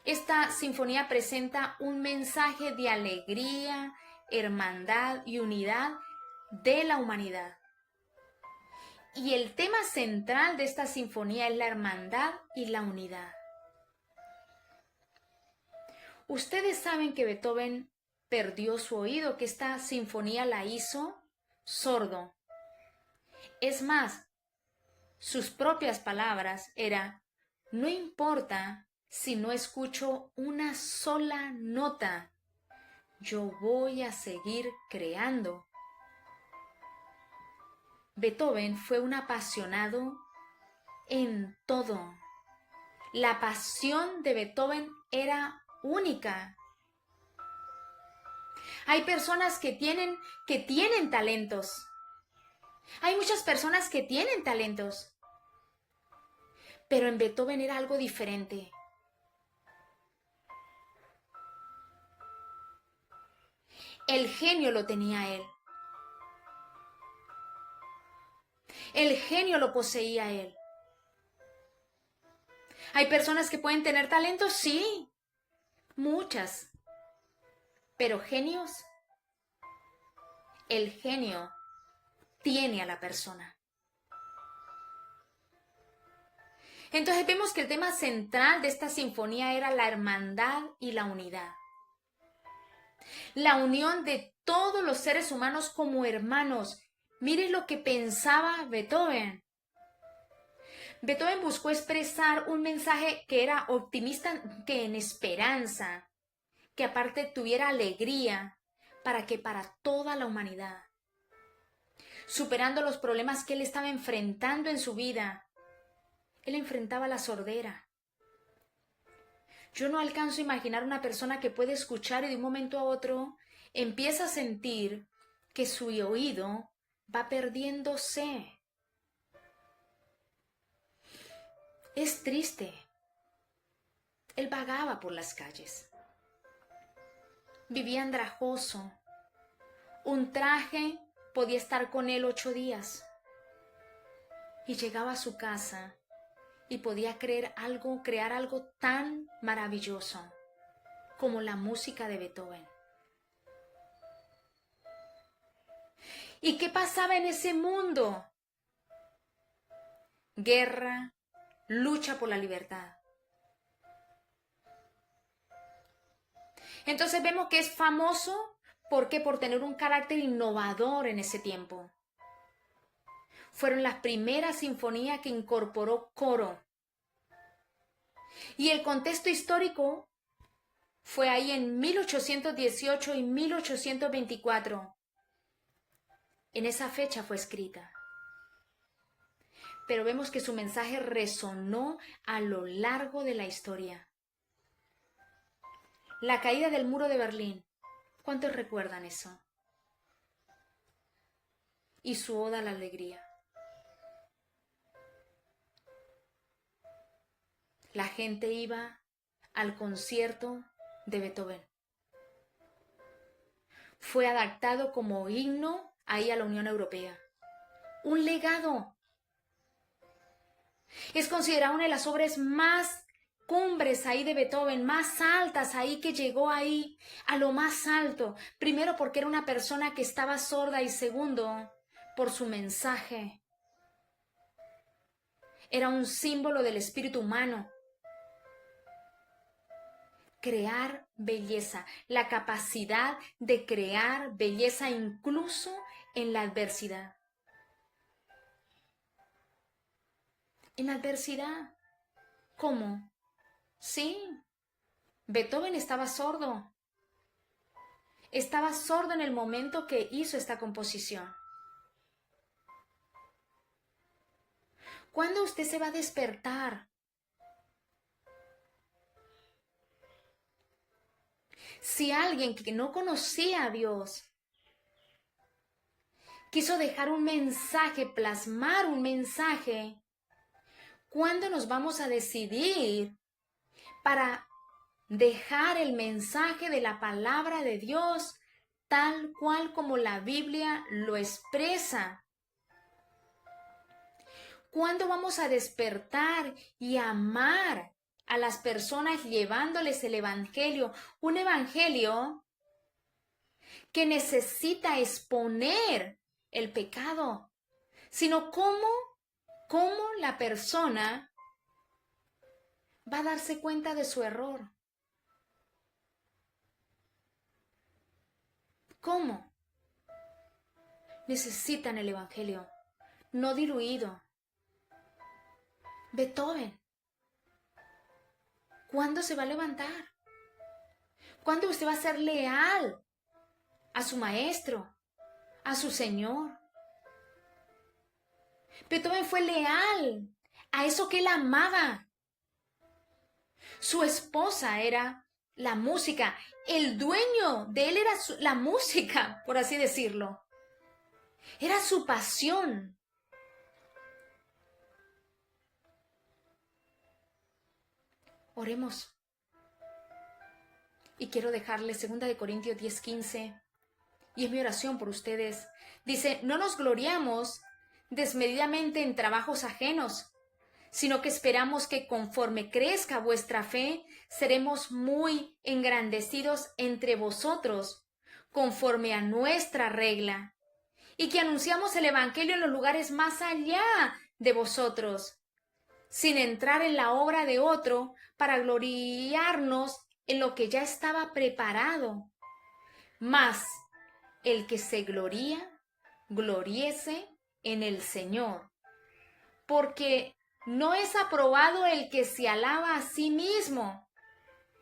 Esta sinfonía presenta un mensaje de alegría, hermandad y unidad de la humanidad. Y el tema central de esta sinfonía es la hermandad y la unidad. Ustedes saben que Beethoven perdió su oído, que esta sinfonía la hizo sordo. Es más, sus propias palabras eran: no importa si no escucho una sola nota, yo voy a seguir creando. Beethoven fue un apasionado en todo. La pasión de Beethoven era única. Hay personas que tienen talentos. Hay muchas personas que tienen talentos. Pero en Beethoven era algo diferente. El genio lo tenía él. El genio lo poseía él. ¿Hay personas que pueden tener talentos? Sí, muchas. Pero genios, el genio tiene a la persona. Entonces vemos que el tema central de esta sinfonía era la hermandad y la unidad. La unión de todos los seres humanos como hermanos. Miren lo que pensaba Beethoven. Beethoven buscó expresar un mensaje que era optimista, que en esperanza, que aparte tuviera alegría, para toda la humanidad, superando los problemas que él estaba enfrentando en su vida. Él enfrentaba la sordera. Yo no alcanzo a imaginar una persona que puede escuchar y de un momento a otro empieza a sentir que su oído va perdiéndose. Es triste. Él vagaba por las calles. Vivía andrajoso. Un traje podía estar con él 8 días. y llegaba a su casa y podía crear algo tan maravilloso como la música de Beethoven. ¿Y qué pasaba en ese mundo? Guerra, lucha por la libertad. Entonces vemos que es famoso, ¿por qué? Por tener un carácter innovador en ese tiempo. Fueron las primeras sinfonías que incorporó coro. Y el contexto histórico fue ahí en 1818 y 1824. En esa fecha fue escrita. Pero vemos que su mensaje resonó a lo largo de la historia. La caída del muro de Berlín. ¿Cuántos recuerdan eso? Y su oda a la alegría. La gente iba al concierto de Beethoven. Fue adaptado como himno ahí a la Unión Europea. Un legado. Es considerada una de las obras más cumbres ahí de Beethoven, más altas ahí, que llegó ahí a lo más alto. Primero porque era una persona que estaba sorda y segundo por su mensaje. Era un símbolo del espíritu humano. Crear belleza, la capacidad de crear belleza incluso en la adversidad. En la adversidad. ¿Cómo? Sí, Beethoven estaba sordo. Estaba sordo en el momento que hizo esta composición. ¿Cuándo usted se va a despertar? Si alguien que no conocía a Dios quiso dejar un mensaje, plasmar un mensaje, ¿cuándo nos vamos a decidir para dejar el mensaje de la palabra de Dios tal cual como la Biblia lo expresa? ¿Cuándo vamos a despertar y amar a las personas llevándoles el evangelio? Un evangelio que necesita exponer el pecado, sino cómo la persona va a darse cuenta de su error. ¿Cómo? Necesitan el evangelio, no diluido. Beethoven, ¿cuándo se va a levantar? ¿Cuándo usted va a ser leal a su maestro, a su Señor? Beethoven fue leal a eso que él amaba. Su esposa era la música, el dueño de él era la música, por así decirlo. Era su pasión. Oremos. Y quiero dejarles 2 Corintios 10:15. Y es mi oración por ustedes. Dice, no nos gloriamos desmedidamente en trabajos ajenos, sino que esperamos que conforme crezca vuestra fe, seremos muy engrandecidos entre vosotros, conforme a nuestra regla, y que anunciamos el Evangelio en los lugares más allá de vosotros, sin entrar en la obra de otro para gloriarnos en lo que ya estaba preparado. Mas el que se gloría, gloríese en el Señor, porque no es aprobado el que se alaba a sí mismo,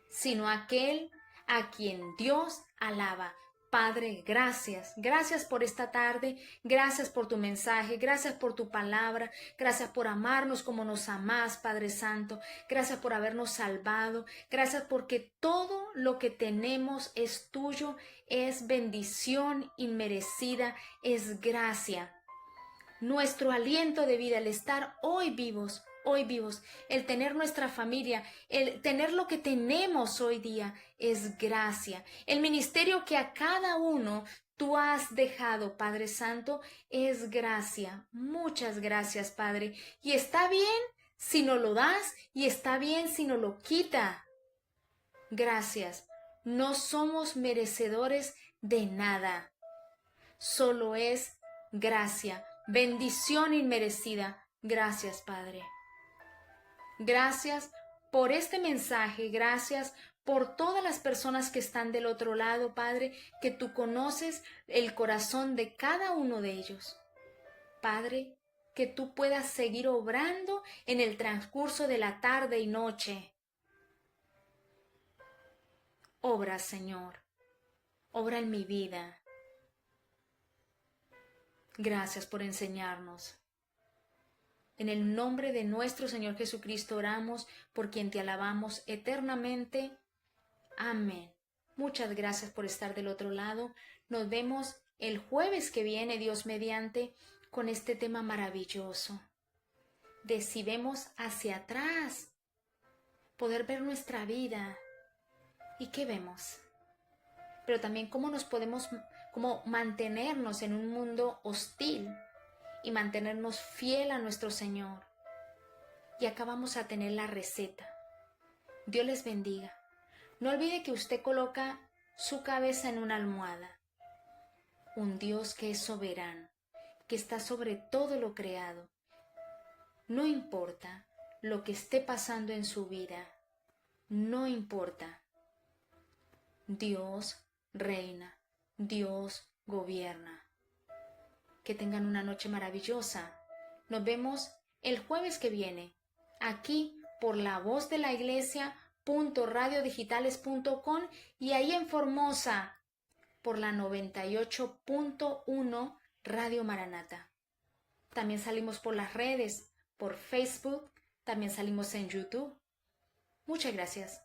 sino aquel a quien Dios alaba. Padre, gracias. Gracias por esta tarde. Gracias por tu mensaje. Gracias por tu palabra. Gracias por amarnos como nos amás, Padre Santo. Gracias por habernos salvado. Gracias porque todo lo que tenemos es tuyo. Es bendición inmerecida. Es gracia. Nuestro aliento de vida, el estar hoy vivos, el tener nuestra familia, el tener lo que tenemos hoy día es gracia. El ministerio que a cada uno tú has dejado, Padre Santo, es gracia. Muchas gracias, Padre. Y está bien si no lo das y está bien si no lo quita. Gracias. No somos merecedores de nada. Solo es gracia, bendición inmerecida. Gracias, Padre. Gracias por este mensaje, gracias por todas las personas que están del otro lado, Padre, que tú conoces el corazón de cada uno de ellos. Padre, que tú puedas seguir obrando en el transcurso de la tarde y noche. Obra, Señor, obra en mi vida. Gracias por enseñarnos. En el nombre de nuestro Señor Jesucristo oramos, por quien te alabamos eternamente. Amén. Muchas gracias por estar del otro lado. Nos vemos el jueves que viene, Dios mediante, con este tema maravilloso. De si vemos hacia atrás, poder ver nuestra vida. ¿Y qué vemos? Pero también cómo cómo mantenernos en un mundo hostil y mantenernos fiel a nuestro Señor. Y acá vamos a tener la receta. Dios les bendiga. No olvide que usted coloca su cabeza en una almohada. Un Dios que es soberano, que está sobre todo lo creado. No importa lo que esté pasando en su vida. No importa. Dios reina. Dios gobierna. Que tengan una noche maravillosa. Nos vemos el jueves que viene, aquí por La Voz de la Iglesia.radiodigitales.com y ahí en Formosa por la 98.1 Radio Maranata. También salimos por las redes, por Facebook, también salimos en YouTube. Muchas gracias.